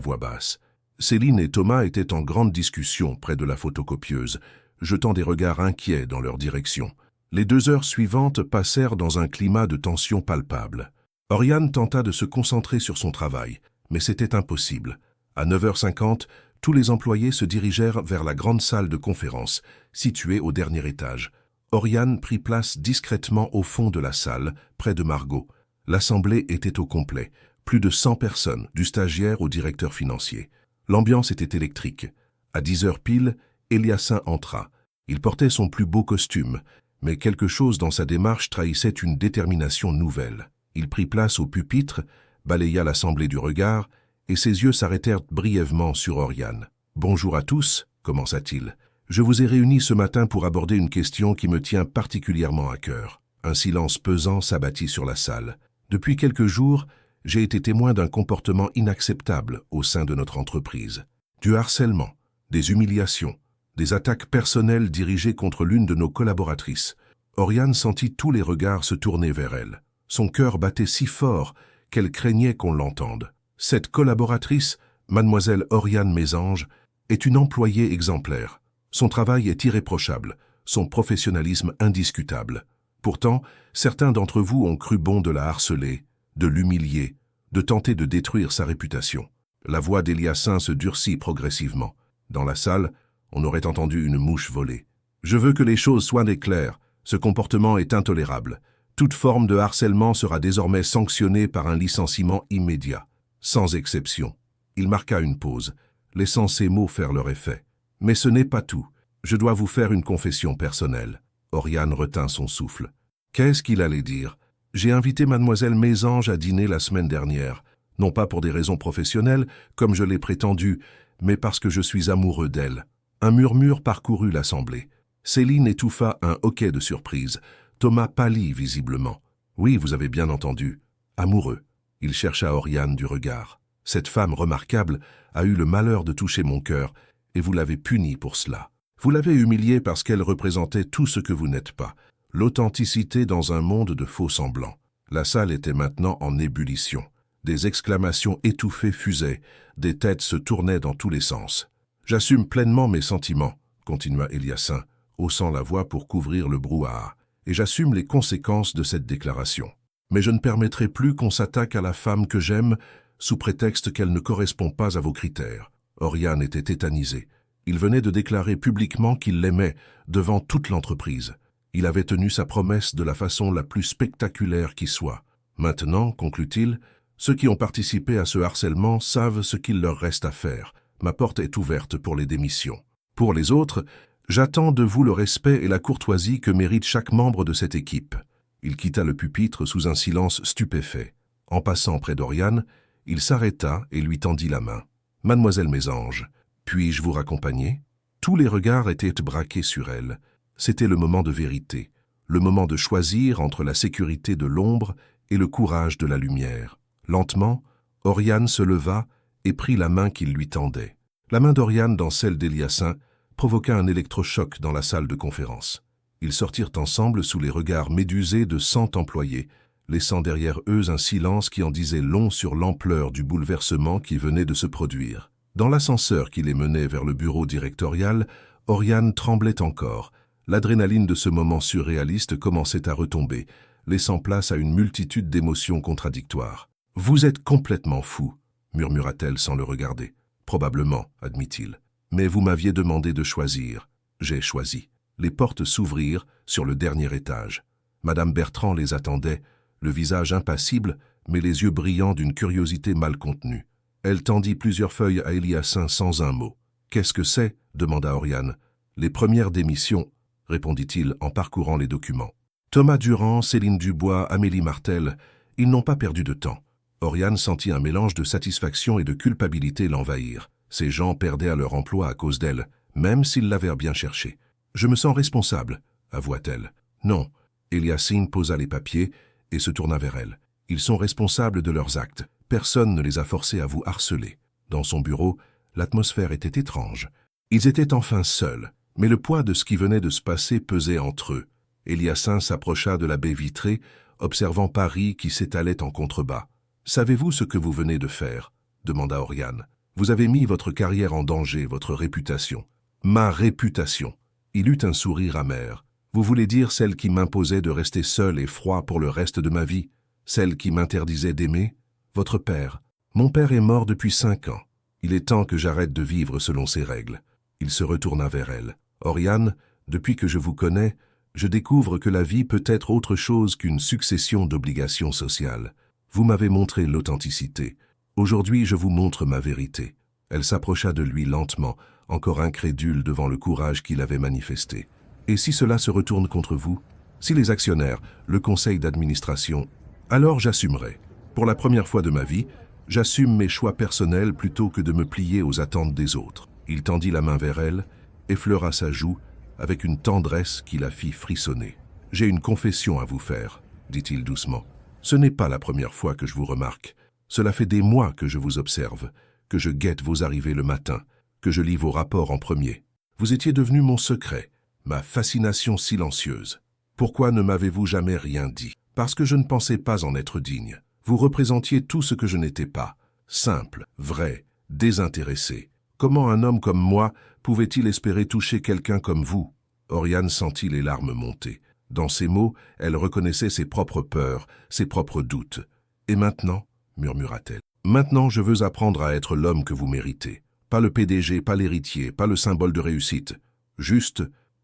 [SPEAKER 1] voix basse. Céline et Thomas étaient en grande discussion près de la photocopieuse, jetant des regards inquiets dans leur direction. Les 2 heures suivantes passèrent dans un climat de tension palpable. Oriane tenta de se concentrer sur son travail, mais c'était impossible. À 9h50, tous les employés se dirigèrent vers la grande salle de conférence, située au dernier étage. Oriane prit place discrètement au fond de la salle, près de Margot. L'assemblée était au complet, plus de 100 personnes, du stagiaire au directeur financier. L'ambiance était électrique. À 10 heures pile, Eliassin entra. Il portait son plus beau costume, mais quelque chose dans sa démarche trahissait une détermination nouvelle. Il prit place au pupitre, balaya l'assemblée du regard, et ses yeux s'arrêtèrent brièvement sur Oriane. « Bonjour à tous », commença-t-il. « Je vous ai réunis ce matin pour aborder une question qui me tient particulièrement à cœur. » Un silence pesant s'abattit sur la salle. Depuis quelques jours, j'ai été témoin d'un comportement inacceptable au sein de notre entreprise. Du harcèlement, des humiliations, des attaques personnelles dirigées contre l'une de nos collaboratrices. Oriane sentit tous les regards se tourner vers elle. Son cœur battait si fort qu'elle craignait qu'on l'entende. Cette collaboratrice, mademoiselle Oriane Mésange, est une employée exemplaire. Son travail est irréprochable, son professionnalisme indiscutable. Pourtant, certains d'entre vous ont cru bon de la harceler, de l'humilier, de tenter de détruire sa réputation. La voix d'Eliassin se durcit progressivement. Dans la salle, on aurait entendu une mouche voler. « Je veux que les choses soient claires. Ce comportement est intolérable. Toute forme de harcèlement sera désormais sanctionnée par un licenciement immédiat. Sans exception. » Il marqua une pause, laissant ces mots faire leur effet. « Mais ce n'est pas tout. Je dois vous faire une confession personnelle. » Oriane retint son souffle. Qu'est-ce qu'il allait dire? J'ai invité mademoiselle Mésange à dîner la semaine dernière, non pas pour des raisons professionnelles, comme je l'ai prétendu, mais parce que je suis amoureux d'elle. Un murmure parcourut l'assemblée. Céline étouffa un hoquet de surprise. Thomas pâlit visiblement. Oui, vous avez bien entendu. Amoureux. Il chercha Oriane du regard. Cette femme remarquable a eu le malheur de toucher mon cœur, et vous l'avez punie pour cela. Vous l'avez humiliée parce qu'elle représentait tout ce que vous n'êtes pas. L'authenticité dans un monde de faux semblants. La salle était maintenant en ébullition. Des exclamations étouffées fusaient, des têtes se tournaient dans tous les sens. « J'assume pleinement mes sentiments », continua Eliassin, haussant la voix pour couvrir le brouhaha, « et j'assume les conséquences de cette déclaration. Mais je ne permettrai plus qu'on s'attaque à la femme que j'aime sous prétexte qu'elle ne correspond pas à vos critères. » Oriane était tétanisé. Il venait de déclarer publiquement qu'il l'aimait devant toute l'entreprise. Il avait tenu sa promesse de la façon la plus spectaculaire qui soit. Maintenant, conclut-il, ceux qui ont participé à ce harcèlement savent ce qu'il leur reste à faire. Ma porte est ouverte pour les démissions. Pour les autres, j'attends de vous le respect et la courtoisie que mérite chaque membre de cette équipe. Il quitta le pupitre sous un silence stupéfait. En passant près d'Oriane, il s'arrêta et lui tendit la main. « Mademoiselle Mésange, puis-je vous raccompagner ?» Tous les regards étaient braqués sur elle. C'était le moment de vérité, le moment de choisir entre la sécurité de l'ombre et le courage de la lumière. Lentement, Oriane se leva et prit la main qu'il lui tendait. La main d'Oriane dans celle d'Eliassin provoqua un électrochoc dans la salle de conférence. Ils sortirent ensemble sous les regards médusés de 100 employés, laissant derrière eux un silence qui en disait long sur l'ampleur du bouleversement qui venait de se produire. Dans l'ascenseur qui les menait vers le bureau directorial, Oriane tremblait encore, L'adrénaline de ce moment surréaliste commençait à retomber, laissant place à une multitude d'émotions contradictoires. « Vous êtes complètement fou », murmura-t-elle sans le regarder. « Probablement, admit-il. Mais vous m'aviez demandé de choisir. J'ai choisi. » Les portes s'ouvrirent sur le dernier étage. Madame Bertrand les attendait, le visage impassible, mais les yeux brillants d'une curiosité mal contenue. Elle tendit plusieurs feuilles à Eliassin sans un mot. « Qu'est-ce que c'est » demanda Oriane. « Les premières démissions » répondit-il en parcourant les documents. Thomas Durand, Céline Dubois, Amélie Martel, ils n'ont pas perdu de temps. Oriane sentit un mélange de satisfaction et de culpabilité l'envahir. Ces gens perdaient à leur emploi à cause d'elle, même s'ils l'avaient bien cherché. « Je me sens responsable », avoua-t-elle. « Non. » Eliasine posa les papiers et se tourna vers elle. « Ils sont responsables de leurs actes. Personne ne les a forcés à vous harceler. » Dans son bureau, l'atmosphère était étrange. Ils étaient enfin seuls. Mais le poids de ce qui venait de se passer pesait entre eux. Eliassin s'approcha de la baie vitrée, observant Paris qui s'étalait en contrebas. « Savez-vous ce que vous venez de faire » demanda Oriane. « Vous avez mis votre carrière en danger, votre réputation. »« Ma réputation !» Il eut un sourire amer. « Vous voulez dire celle qui m'imposait de rester seul et froid pour le reste de ma vie? Celle qui m'interdisait d'aimer? Votre père. Mon père est mort depuis 5 ans. Il est temps que j'arrête de vivre selon ses règles. » Il se retourna vers elle. « Oriane, depuis que je vous connais, je découvre que la vie peut être autre chose qu'une succession d'obligations sociales. Vous m'avez montré l'authenticité. Aujourd'hui, je vous montre ma vérité. » Elle s'approcha de lui lentement, encore incrédule devant le courage qu'il avait manifesté. « Et si cela se retourne contre vous? Si les actionnaires, le conseil d'administration, alors j'assumerai. Pour la première fois de ma vie, j'assume mes choix personnels plutôt que de me plier aux attentes des autres. » Il tendit la main vers elle, effleura sa joue, avec une tendresse qui la fit frissonner. « J'ai une confession à vous faire, » dit-il doucement. « Ce n'est pas la première fois que je vous remarque. Cela fait des mois que je vous observe, que je guette vos arrivées le matin, que je lis vos rapports en premier. Vous étiez devenu mon secret, ma fascination silencieuse. Pourquoi ne m'avez-vous jamais rien dit? Parce que je ne pensais pas en être digne. Vous représentiez tout ce que je n'étais pas, simple, vrai, désintéressé. Comment un homme comme moi pouvait-il espérer toucher quelqu'un comme vous? » Oriane sentit les larmes monter. Dans ces mots, elle reconnaissait ses propres peurs, ses propres doutes. « Et maintenant » murmura-t-elle. « Maintenant, je veux apprendre à être l'homme que vous méritez. Pas le PDG, pas l'héritier, pas le symbole de réussite. Juste,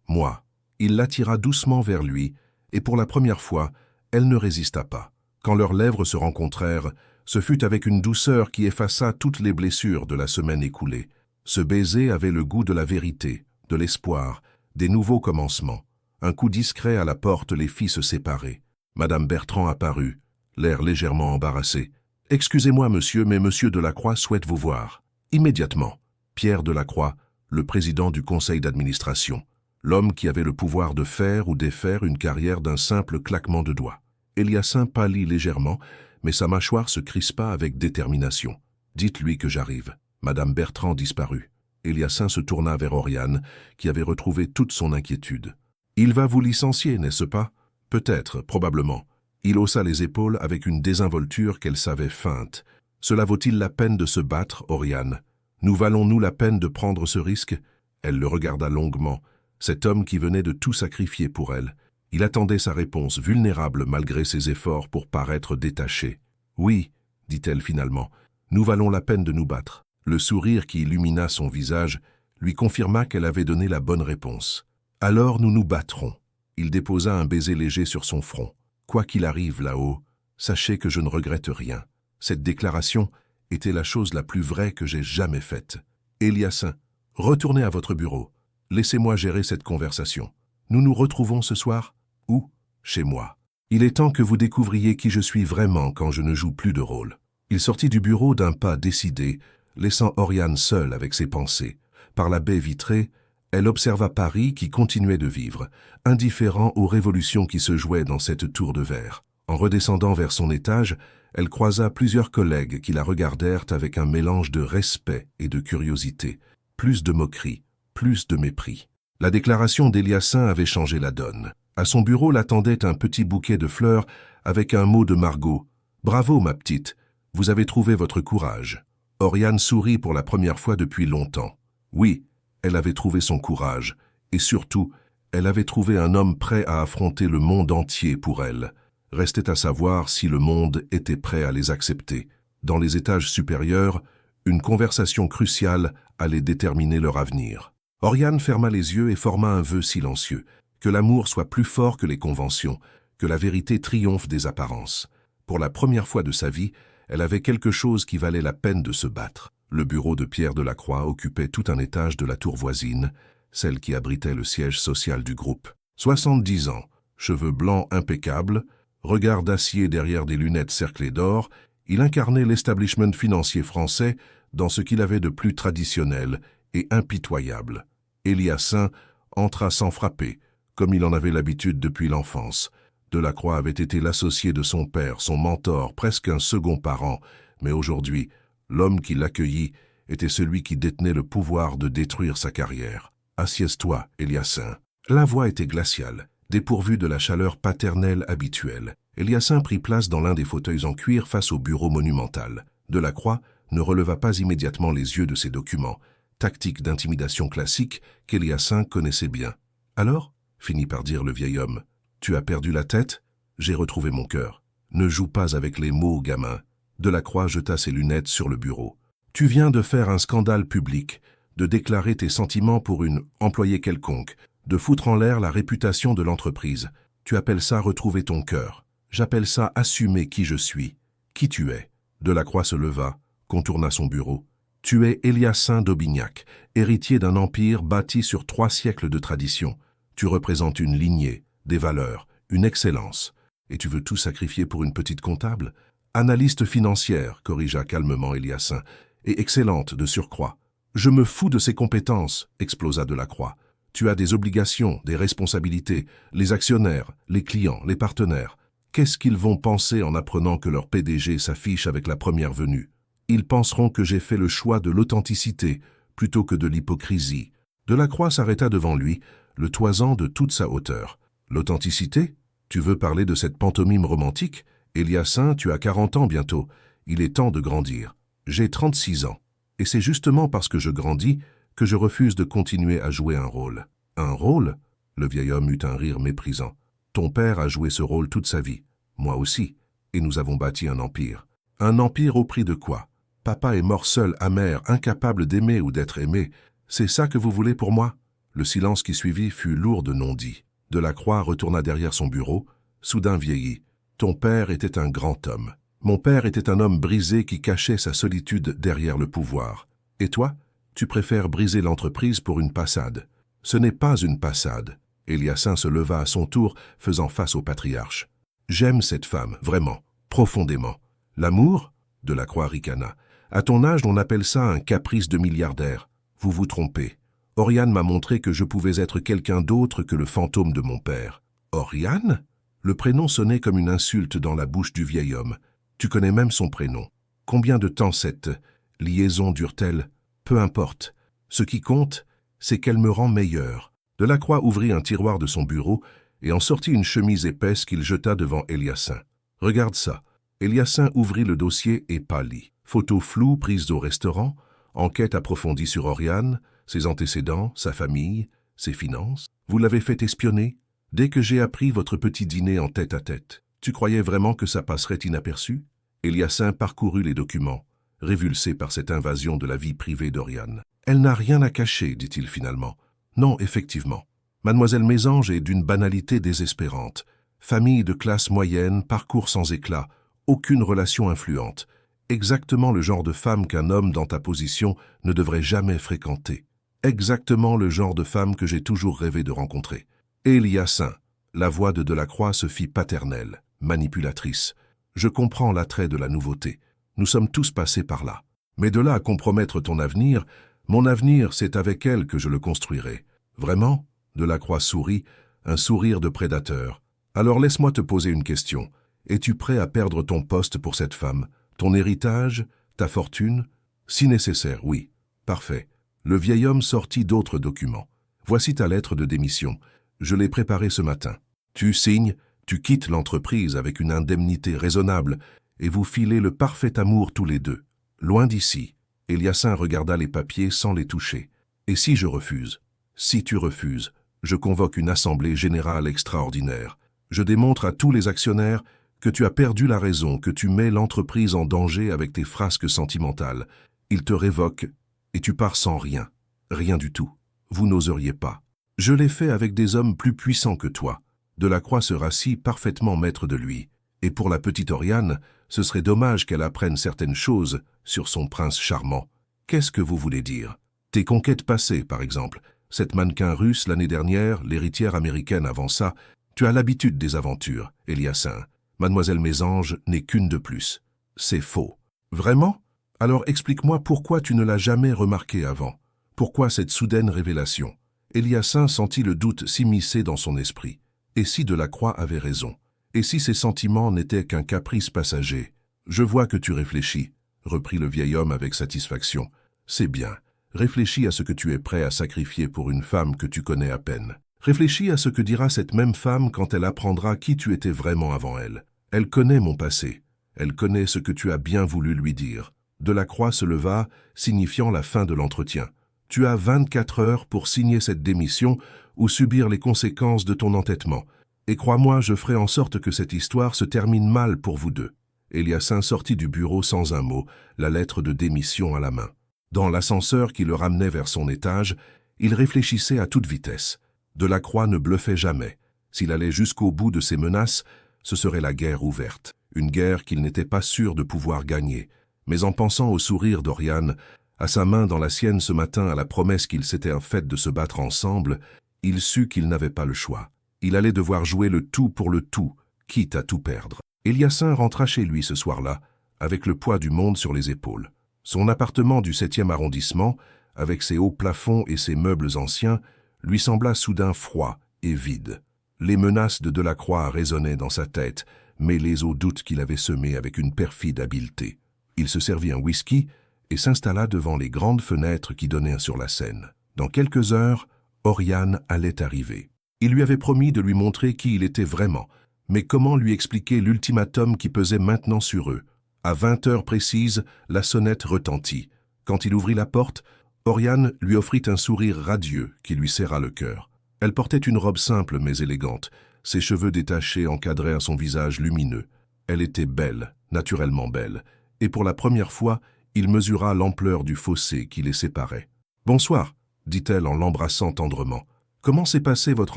[SPEAKER 1] moi. » Il l'attira doucement vers lui, et pour la première fois, elle ne résista pas. Quand leurs lèvres se rencontrèrent, ce fut avec une douceur qui effaça toutes les blessures de la semaine écoulée. Ce baiser avait le goût de la vérité, de l'espoir, des nouveaux commencements. Un coup discret à la porte les fit se séparer. Madame Bertrand apparut, l'air légèrement embarrassé. « Excusez-moi, monsieur, mais monsieur Delacroix souhaite vous voir. » Immédiatement, Pierre Delacroix, le président du conseil d'administration, l'homme qui avait le pouvoir de faire ou défaire une carrière d'un simple claquement de doigts. Eliassin pâlit légèrement, mais sa mâchoire se crispa avec détermination. « Dites-lui que j'arrive. » Madame Bertrand disparut. Eliassin se tourna vers Oriane, qui avait retrouvé toute son inquiétude. « Il va vous licencier, n'est-ce pas? »« Peut-être, probablement. » Il haussa les épaules avec une désinvolture qu'elle savait feinte. « Cela vaut-il la peine de se battre, Oriane? Nous valons-nous la peine de prendre ce risque ?» Elle le regarda longuement, cet homme qui venait de tout sacrifier pour elle. Il attendait sa réponse, vulnérable malgré ses efforts pour paraître détaché. « Oui, » dit-elle finalement, « nous valons la peine de nous battre. » Le sourire qui illumina son visage lui confirma qu'elle avait donné la bonne réponse. « Alors nous nous battrons. » Il déposa un baiser léger sur son front. « Quoi qu'il arrive là-haut, sachez que je ne regrette rien. » Cette déclaration était la chose la plus vraie que j'ai jamais faite. « Eliassin, retournez à votre bureau. Laissez-moi gérer cette conversation. Nous nous retrouvons ce soir? Où? Chez moi. Il est temps que vous découvriez qui je suis vraiment quand je ne joue plus de rôle. » Il sortit du bureau d'un pas décidé, laissant Oriane seule avec ses pensées. Par la baie vitrée, elle observa Paris qui continuait de vivre, indifférent aux révolutions qui se jouaient dans cette tour de verre. En redescendant vers son étage, elle croisa plusieurs collègues qui la regardèrent avec un mélange de respect et de curiosité, plus de moquerie, plus de mépris. La déclaration d'Eliassin avait changé la donne. À son bureau l'attendait un petit bouquet de fleurs avec un mot de Margot. « Bravo, ma petite, vous avez trouvé votre courage. » Oriane sourit pour la première fois depuis longtemps. Oui, elle avait trouvé son courage, et surtout, Elle avait trouvé un homme prêt à affronter le monde entier pour elle. Restait à savoir si le monde était prêt à les accepter. Dans les étages supérieurs, une conversation cruciale allait déterminer leur avenir. Oriane ferma les yeux et forma un vœu silencieux. Que l'amour soit plus fort que les conventions, que la vérité triomphe des apparences. Pour la première fois de sa vie, elle avait quelque chose qui valait la peine de se battre. Le bureau de Pierre Delacroix occupait tout un étage de la tour voisine, celle qui abritait le siège social du groupe. 70 ans, cheveux blancs impeccables, regard d'acier derrière des lunettes cerclées d'or, il incarnait l'establishment financier français dans ce qu'il avait de plus traditionnel et impitoyable. Eliassin entra sans frapper, comme il en avait l'habitude depuis l'enfance. Delacroix avait été l'associé de son père, son mentor, presque un second parent, mais aujourd'hui, l'homme qui l'accueillit était celui qui détenait le pouvoir de détruire sa carrière. « Assieds-toi, Eliassin. » La voix était glaciale, dépourvue de la chaleur paternelle habituelle. Eliassin prit place dans l'un des fauteuils en cuir face au bureau monumental. Delacroix ne releva pas immédiatement les yeux de ses documents, tactique d'intimidation classique qu'Eliassin connaissait bien. « Alors ?» finit par dire le vieil homme. « Tu as perdu la tête ? J'ai retrouvé mon cœur. Ne joue pas avec les mots, gamin. » Delacroix jeta ses lunettes sur le bureau. « Tu viens de faire un scandale public, de déclarer tes sentiments pour une employée quelconque, de foutre en l'air la réputation de l'entreprise. Tu appelles ça retrouver ton cœur. J'appelle ça assumer qui je suis, qui tu es. » Delacroix se leva, contourna son bureau. « Tu es Eliassin d'Aubignac, héritier d'un empire bâti sur 3 siècles de tradition. Tu représentes une lignée, des valeurs, une excellence. Et tu veux tout sacrifier pour une petite comptable ? Analyste financière, corrigea calmement Eliassin, et excellente de surcroît. Je me fous de ses compétences, explosa Delacroix. Tu as des obligations, des responsabilités, les actionnaires, les clients, les partenaires. Qu'est-ce qu'ils vont penser en apprenant que leur PDG s'affiche avec la première venue ? Ils penseront que j'ai fait le choix de l'authenticité plutôt que de l'hypocrisie. Delacroix s'arrêta devant lui, le toisant de toute sa hauteur. L'authenticité ? Tu veux parler de cette pantomime romantique ? Eliassin, tu as 40 ans bientôt. Il est temps de grandir. J'ai 36 ans. Et c'est justement parce que je grandis que je refuse de continuer à jouer un rôle. Un rôle ? Le vieil homme eut un rire méprisant. Ton père a joué ce rôle toute sa vie. Moi aussi. Et nous avons bâti un empire. Un empire au prix de quoi ? Papa est mort seul, amer, incapable d'aimer ou d'être aimé. C'est ça que vous voulez pour moi ? Le silence qui suivit fut lourd de non-dits. Delacroix retourna derrière son bureau, soudain vieilli. Ton père était un grand homme. Mon père était un homme brisé qui cachait sa solitude derrière le pouvoir. Et toi, tu préfères briser l'entreprise pour une passade. Ce n'est pas une passade. Eliassin se leva à son tour, faisant face au patriarche. J'aime cette femme, vraiment, profondément. L'amour ? Delacroix ricana. À ton âge, on appelle ça un caprice de milliardaire. Vous vous trompez. Oriane m'a montré que je pouvais être quelqu'un d'autre que le fantôme de mon père. Oriane ? Le prénom sonnait comme une insulte dans la bouche du vieil homme. Tu connais même son prénom. Combien de temps cette liaison dure-t-elle ? Peu importe. Ce qui compte, c'est qu'elle me rend meilleur. Delacroix ouvrit un tiroir de son bureau et en sortit une chemise épaisse qu'il jeta devant Eliassin. « Regarde ça. » Eliassin ouvrit le dossier et pâlit. Photos floues prises au restaurant, enquête approfondie sur Oriane, ses antécédents, sa famille, ses finances. Vous l'avez fait espionner ? Dès que j'ai appris votre petit dîner en tête-à-tête, tu croyais vraiment que ça passerait inaperçu ? Eliassin parcourut les documents, révulsé par cette invasion de la vie privée d'Oriane. « Elle n'a rien à cacher, dit-il finalement. Non, effectivement. Mademoiselle Mésange est d'une banalité désespérante. Famille de classe moyenne, parcours sans éclat, aucune relation influente. Exactement le genre de femme qu'un homme dans ta position ne devrait jamais fréquenter. Exactement le genre de femme que j'ai toujours rêvé de rencontrer. » Eliassin, la voix de Delacroix se fit paternelle, manipulatrice. Je comprends l'attrait de la nouveauté. Nous sommes tous passés par là. Mais de là à compromettre ton avenir, mon avenir, c'est avec elle que je le construirai. Vraiment ? Delacroix sourit, un sourire de prédateur. Alors laisse-moi te poser une question. Es-tu prêt à perdre ton poste pour cette femme ? Ton héritage ? Ta fortune ? Si nécessaire, oui. Parfait. Le vieil homme sortit d'autres documents. Voici ta lettre de démission. Je l'ai préparée ce matin. Tu signes, tu quittes l'entreprise avec une indemnité raisonnable et vous filez le parfait amour tous les deux. Loin d'ici. Eliassin regarda les papiers sans les toucher. Et si je refuse ? Si tu refuses, Je convoque une assemblée générale extraordinaire. Je démontre à tous les actionnaires que tu as perdu la raison, que tu mets l'entreprise en danger avec tes frasques sentimentales. Ils te révoquent et tu pars sans rien. Rien du tout. Vous n'oseriez pas. Je l'ai fait avec des hommes plus puissants que toi. Delacroix se rassit parfaitement maître de lui. Et pour la petite Oriane, ce serait dommage qu'elle apprenne certaines choses sur son prince charmant. Qu'est-ce que vous voulez dire? Tes conquêtes passées, par exemple. Cette mannequin russe l'année dernière, l'héritière américaine avant ça. Tu as l'habitude des aventures, Eliassin. Mademoiselle Mésange n'est qu'une de plus. C'est faux. Vraiment? Alors explique-moi pourquoi tu ne l'as jamais remarqué avant. Pourquoi cette soudaine révélation? Eliassin sentit le doute s'immiscer dans son esprit. Et si Delacroix avait raison? Et si ces sentiments n'étaient qu'un caprice passager? Je vois que tu réfléchis, reprit le vieil homme avec satisfaction. C'est bien. Réfléchis à ce que tu es prêt à sacrifier pour une femme que tu connais à peine. Réfléchis à ce que dira cette même femme quand elle apprendra qui tu étais vraiment avant elle. Elle connaît mon passé. Elle connaît ce que tu as bien voulu lui dire. Delacroix se leva, signifiant la fin de l'entretien. Tu as 24 heures pour signer cette démission ou subir les conséquences de ton entêtement. Et crois-moi, je ferai en sorte que cette histoire se termine mal pour vous deux. Eliassin sortit du bureau sans un mot, la lettre de démission à la main. Dans l'ascenseur qui le ramenait vers son étage, il réfléchissait à toute vitesse. Delacroix ne bluffait jamais. S'il allait jusqu'au bout de ses menaces, ce serait la guerre ouverte. Une guerre qu'il n'était pas sûr de pouvoir gagner. Mais en pensant au sourire d'Oriane, à sa main dans la sienne ce matin, à la promesse qu'ils s'étaient faite de se battre ensemble, il sut qu'il n'avait pas le choix. Il allait devoir jouer le tout pour le tout, quitte à tout perdre. Eliassin rentra chez lui ce soir-là, avec le poids du monde sur les épaules. Son appartement du 7e arrondissement, avec ses hauts plafonds et ses meubles anciens, lui sembla soudain froid et vide. Les menaces de Delacroix résonnaient dans sa tête, mêlées aux doutes qu'il avait semés avec une perfide habileté. Il se servit un whisky et s'installa devant les grandes fenêtres qui donnaient sur la Seine. Dans quelques heures, Oriane allait arriver. Il lui avait promis de lui montrer qui il était vraiment, mais comment lui expliquer l'ultimatum qui pesait maintenant sur eux? À 20 heures précises, la sonnette retentit. Quand il ouvrit la porte, Oriane lui offrit un sourire radieux qui lui serra le cœur. Elle portait une robe simple mais élégante. Ses cheveux détachés encadraient son visage lumineux. Elle était belle, naturellement belle, et pour la première fois, il mesura l'ampleur du fossé qui les séparait. « Bonsoir », dit-elle en l'embrassant tendrement. « Comment s'est passé votre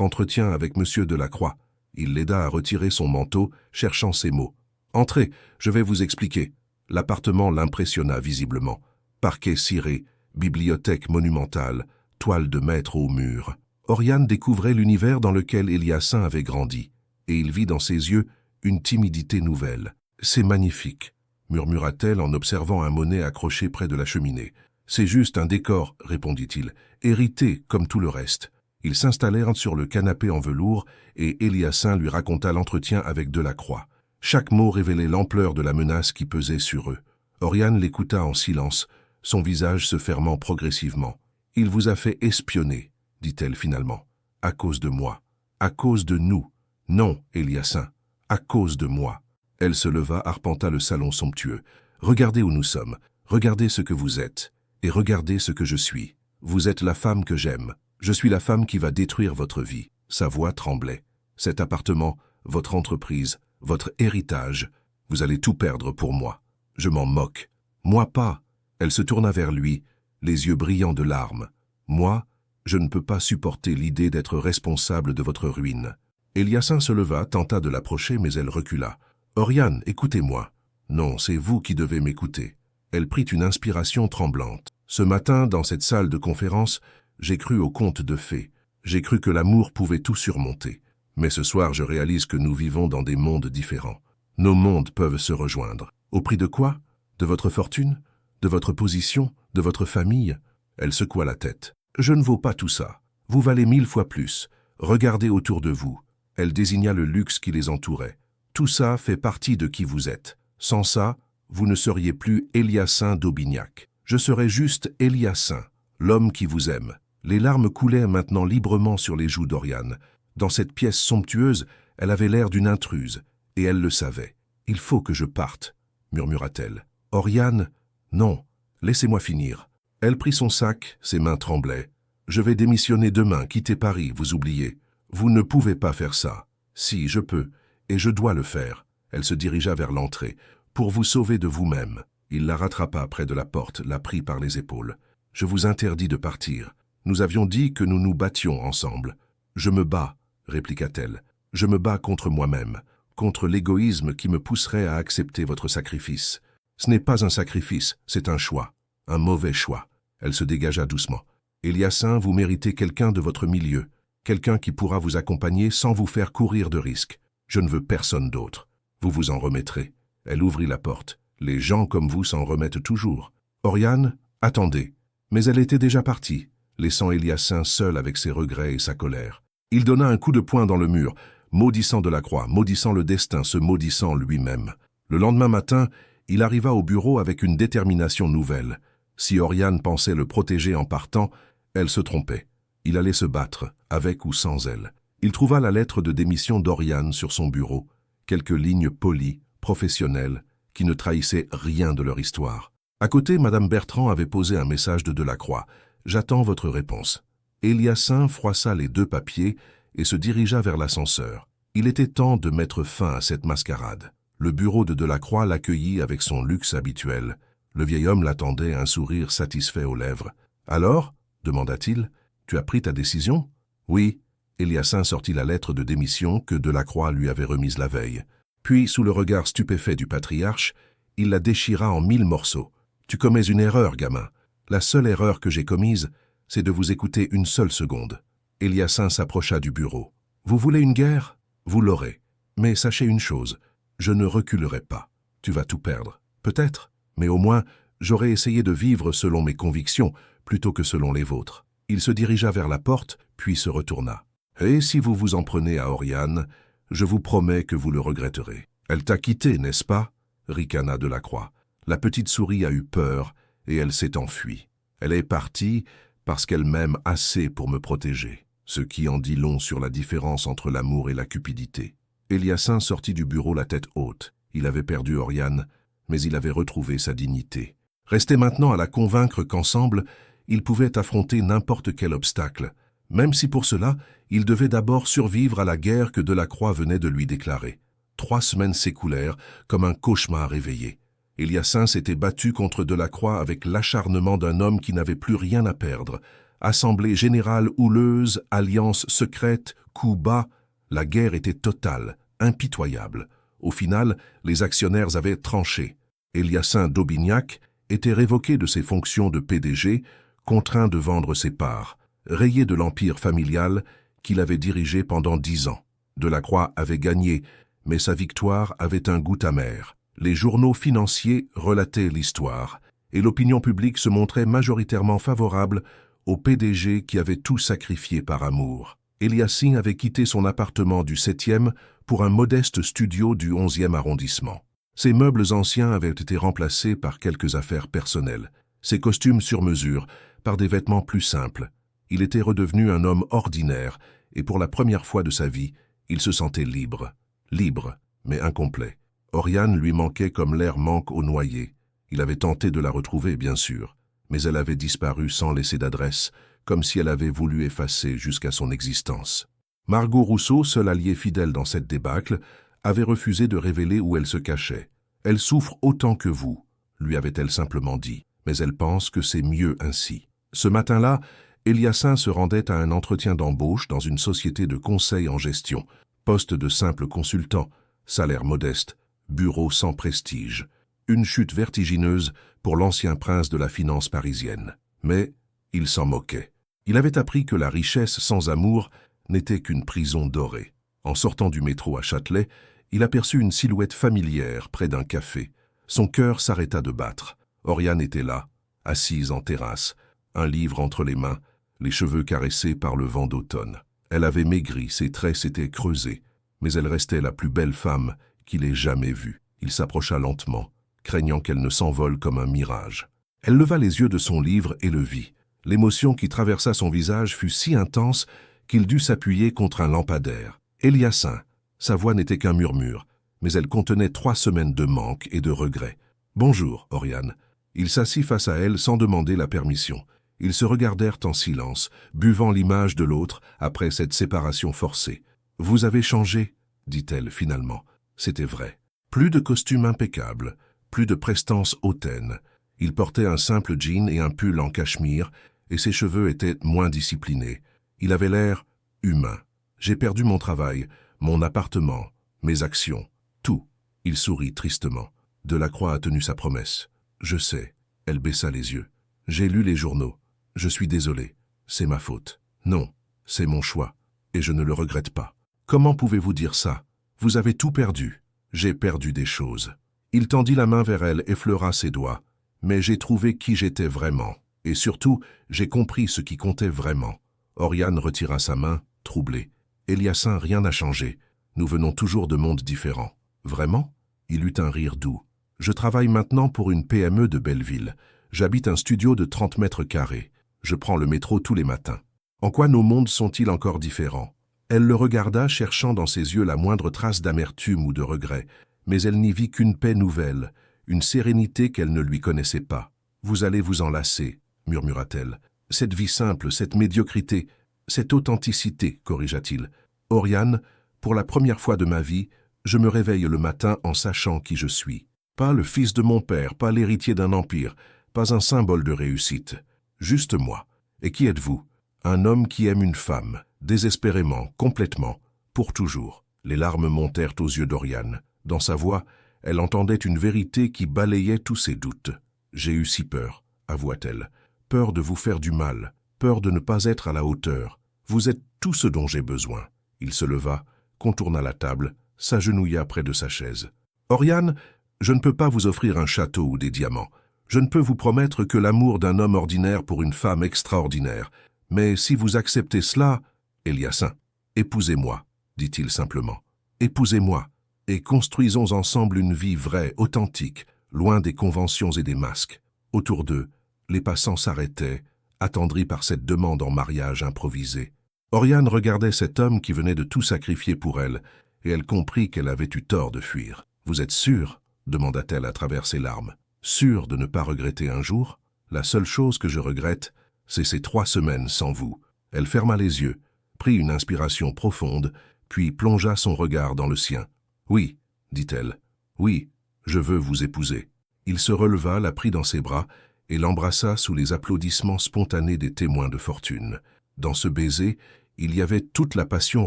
[SPEAKER 1] entretien avec Monsieur Delacroix ?» Il l'aida à retirer son manteau, cherchant ses mots. « Entrez, je vais vous expliquer. » L'appartement l'impressionna visiblement. Parquet ciré, bibliothèque monumentale, toile de maître au mur. Oriane découvrait l'univers dans lequel Eliassin avait grandi, et il vit dans ses yeux une timidité nouvelle. « C'est magnifique », murmura-t-elle en observant un Monet accroché près de la cheminée. « C'est juste un décor, répondit-il, hérité comme tout le reste. » Ils s'installèrent sur le canapé en velours et Eliassin lui raconta l'entretien avec Delacroix. Chaque mot révélait l'ampleur de la menace qui pesait sur eux. Oriane l'écouta en silence, son visage se fermant progressivement. « Il vous a fait espionner, dit-elle finalement, à cause de moi, à cause de nous. Non, Eliassin, à cause de moi. » Elle se leva, arpenta le salon somptueux. « Regardez où nous sommes, regardez ce que vous êtes, et regardez ce que je suis. Vous êtes la femme que j'aime. Je suis la femme qui va détruire votre vie. » Sa voix tremblait. « Cet appartement, votre entreprise, votre héritage, vous allez tout perdre pour moi. Je m'en moque. Moi pas. » Elle se tourna vers lui, les yeux brillants de larmes. « Moi, je ne peux pas supporter l'idée d'être responsable de votre ruine. » Eliassin se leva, tenta de l'approcher, mais elle recula. « Oriane, écoutez-moi. »« Non, c'est vous qui devez m'écouter. » Elle prit une inspiration tremblante. « Ce matin, dans cette salle de conférence, j'ai cru aux contes de fées. J'ai cru que l'amour pouvait tout surmonter. Mais ce soir, je réalise que nous vivons dans des mondes différents. Nos mondes peuvent se rejoindre. Au prix de quoi? De votre fortune? De votre position? De votre famille? » Elle secoua la tête. « Je ne vaux pas tout ça. Vous valez 1000 fois plus. Regardez autour de vous. » Elle désigna le luxe qui les entourait. « Tout ça fait partie de qui vous êtes. Sans ça, vous ne seriez plus Eliassin d'Aubignac. Je serais juste Eliassin, l'homme qui vous aime. » Les larmes coulaient maintenant librement sur les joues d'Oriane. Dans cette pièce somptueuse, elle avait l'air d'une intruse, et elle le savait. « Il faut que je parte, » murmura-t-elle. « Oriane, non, laissez-moi finir. » Elle prit son sac, ses mains tremblaient. Je vais démissionner demain, quitter Paris, vous oubliez. Vous ne pouvez pas faire ça. Si, je peux, et je dois le faire. Elle se dirigea vers l'entrée. Pour vous sauver de vous-même. Il la rattrapa près de la porte, la prit par les épaules. Je vous interdis de partir. Nous avions dit que nous nous battions ensemble. Je me bats, répliqua-t-elle. Je me bats contre moi-même, contre l'égoïsme qui me pousserait à accepter votre sacrifice. Ce n'est pas un sacrifice, c'est un choix. Un mauvais choix. Elle se dégagea doucement. Eliassin, vous méritez quelqu'un de votre milieu. Quelqu'un qui pourra vous accompagner sans vous faire courir de risques. Je ne veux personne d'autre. Vous vous en remettrez. Elle ouvrit la porte. Les gens comme vous s'en remettent toujours. Oriane, attendez. Mais elle était déjà partie, laissant Eliassin seul avec ses regrets et sa colère. Il donna un coup de poing dans le mur, maudissant Delacroix, maudissant le destin, se maudissant lui-même. Le lendemain matin, il arriva au bureau avec une détermination nouvelle. Si Oriane pensait le protéger en partant, elle se trompait. Il allait se battre, avec ou sans elle. Il trouva la lettre de démission d'Oriane sur son bureau, quelques lignes polies, professionnelles, qui ne trahissaient rien de leur histoire. À côté, Madame Bertrand avait posé un message de Delacroix. « J'attends votre réponse. » Eliassin froissa les 2 papiers et se dirigea vers l'ascenseur. Il était temps de mettre fin à cette mascarade. Le bureau de Delacroix l'accueillit avec son luxe habituel. Le vieil homme l'attendait, un sourire satisfait aux lèvres. « Alors ?» demanda-t-il. « Tu as pris ta décision ?»« Oui. » Eliassin sortit la lettre de démission que Delacroix lui avait remise la veille. Puis, sous le regard stupéfait du patriarche, il la déchira en 1000 morceaux. « Tu commets une erreur, gamin. La seule erreur que j'ai commise, c'est de vous écouter une seule seconde. » Eliassin s'approcha du bureau. « Vous voulez une guerre? Vous l'aurez. Mais sachez une chose, je ne reculerai pas. Tu vas tout perdre. Peut-être, mais au moins, j'aurai essayé de vivre selon mes convictions plutôt que selon les vôtres. » Il se dirigea vers la porte, puis se retourna. « Et si vous vous en prenez à Oriane, je vous promets que vous le regretterez. »« Elle t'a quitté, n'est-ce pas ?» ricana Delacroix. La petite souris a eu peur et elle s'est enfuie. Elle est partie parce qu'elle m'aime assez pour me protéger, ce qui en dit long sur la différence entre l'amour et la cupidité. Eliassin sortit du bureau la tête haute. Il avait perdu Oriane, mais il avait retrouvé sa dignité. Restait maintenant à la convaincre qu'ensemble, ils pouvaient affronter n'importe quel obstacle, même si pour cela, il devait d'abord survivre à la guerre que Delacroix venait de lui déclarer. 3 semaines s'écoulèrent comme un cauchemar réveillé. Eliassin s'était battu contre Delacroix avec l'acharnement d'un homme qui n'avait plus rien à perdre. Assemblée générale houleuse, alliance secrète, coups bas, la guerre était totale, impitoyable. Au final, les actionnaires avaient tranché. Eliassin d'Aubignac était révoqué de ses fonctions de PDG, contraint de vendre ses parts, rayé de l'empire familial qu'il avait dirigé pendant 10 ans. Delacroix avait gagné, mais sa victoire avait un goût amer. Les journaux financiers relataient l'histoire, et l'opinion publique se montrait majoritairement favorable au PDG qui avait tout sacrifié par amour. Eliassin avait quitté son appartement du 7e pour un modeste studio du 11e arrondissement. Ses meubles anciens avaient été remplacés par quelques affaires personnelles, ses costumes sur mesure, par des vêtements plus simples. Il était redevenu un homme ordinaire, et pour la première fois de sa vie, il se sentait libre. Libre, mais incomplet. Oriane lui manquait comme l'air manque aux noyés. Il avait tenté de la retrouver, bien sûr, mais elle avait disparu sans laisser d'adresse, comme si elle avait voulu effacer jusqu'à son existence. Margot Rousseau, seule alliée fidèle dans cette débâcle, avait refusé de révéler où elle se cachait. « Elle souffre autant que vous », lui avait-elle simplement dit, mais elle pense que c'est mieux ainsi. Ce matin-là, Eliassin se rendait à un entretien d'embauche dans une société de conseil en gestion, poste de simple consultant, salaire modeste, bureau sans prestige. Une chute vertigineuse pour l'ancien prince de la finance parisienne. Mais il s'en moquait. Il avait appris que la richesse sans amour n'était qu'une prison dorée. En sortant du métro à Châtelet, il aperçut une silhouette familière près d'un café. Son cœur s'arrêta de battre. Oriane était là, assise en terrasse, un livre entre les mains, les cheveux caressés par le vent d'automne. Elle avait maigri, ses traits s'étaient creusés, mais elle restait la plus belle femme qu'il ait jamais vue. Il s'approcha lentement, craignant qu'elle ne s'envole comme un mirage. Elle leva les yeux de son livre et le vit. L'émotion qui traversa son visage fut si intense qu'il dut s'appuyer contre un lampadaire. Eliassin, sa voix n'était qu'un murmure, mais elle contenait 3 semaines de manque et de regret. « Bonjour, Oriane. » Il s'assit face à elle sans demander la permission. Ils se regardèrent en silence, buvant l'image de l'autre après cette séparation forcée. « Vous avez changé » dit-elle finalement. C'était vrai. Plus de costume impeccable, plus de prestance hautaine. Il portait un simple jean et un pull en cachemire, et ses cheveux étaient moins disciplinés. Il avait l'air humain. « J'ai perdu mon travail, mon appartement, mes actions, tout. » Il sourit tristement. Delacroix a tenu sa promesse. « Je sais. » Elle baissa les yeux. « J'ai lu les journaux. Je suis désolé. C'est ma faute. Non, c'est mon choix. Et je ne le regrette pas. Comment pouvez-vous dire ça? Vous avez tout perdu. J'ai perdu des choses. » Il tendit la main vers elle, effleura ses doigts. « Mais j'ai trouvé qui j'étais vraiment. Et surtout, j'ai compris ce qui comptait vraiment. » Oriane retira sa main, troublée. « Eliassin, rien n'a changé. Nous venons toujours de mondes différents. » « Vraiment ?» Il eut un rire doux. « Je travaille maintenant pour une PME de Belleville. J'habite un studio de 30 mètres carrés. Je prends le métro tous les matins. En quoi nos mondes sont-ils encore différents ?» Elle le regarda, cherchant dans ses yeux la moindre trace d'amertume ou de regret, mais elle n'y vit qu'une paix nouvelle, une sérénité qu'elle ne lui connaissait pas. « Vous allez vous en lasser, » murmura-t-elle. « Cette vie simple, cette médiocrité, cette authenticité, corrigea-t-il. Oriane, pour la première fois de ma vie, je me réveille le matin en sachant qui je suis. Pas le fils de mon père, pas l'héritier d'un empire, pas un symbole de réussite. Juste moi. Et qui êtes-vous? Un homme qui aime une femme, désespérément, complètement, pour toujours. » Les larmes montèrent aux yeux d'Oriane. Dans sa voix, elle entendait une vérité qui balayait tous ses doutes. « J'ai eu si peur, » avoua-t-elle. « Peur de vous faire du mal, peur de ne pas être à la hauteur. Vous êtes tout ce dont j'ai besoin. » Il se leva, contourna la table, s'agenouilla près de sa chaise. « Oriane, je ne peux pas vous offrir un château ou des diamants. Je ne peux vous promettre que l'amour d'un homme ordinaire pour une femme extraordinaire. Mais si vous acceptez cela, Eliassin, épousez-moi, dit-il simplement. Épousez-moi, et construisons ensemble une vie vraie, authentique, loin des conventions et des masques. » Autour d'eux, les passants s'arrêtaient, attendris par cette demande en mariage improvisée. Oriane regardait cet homme qui venait de tout sacrifier pour elle, et elle comprit qu'elle avait eu tort de fuir. « Vous êtes sûre ?» demanda-t-elle à travers ses larmes. « Sûre de ne pas regretter un jour? La seule chose que je regrette, c'est ces 3 semaines sans vous. » Elle ferma les yeux, prit une inspiration profonde, puis plongea son regard dans le sien. « Oui, dit-elle, oui, je veux vous épouser. » Il se releva, la prit dans ses bras et l'embrassa sous les applaudissements spontanés des témoins de fortune. Dans ce baiser, il y avait toute la passion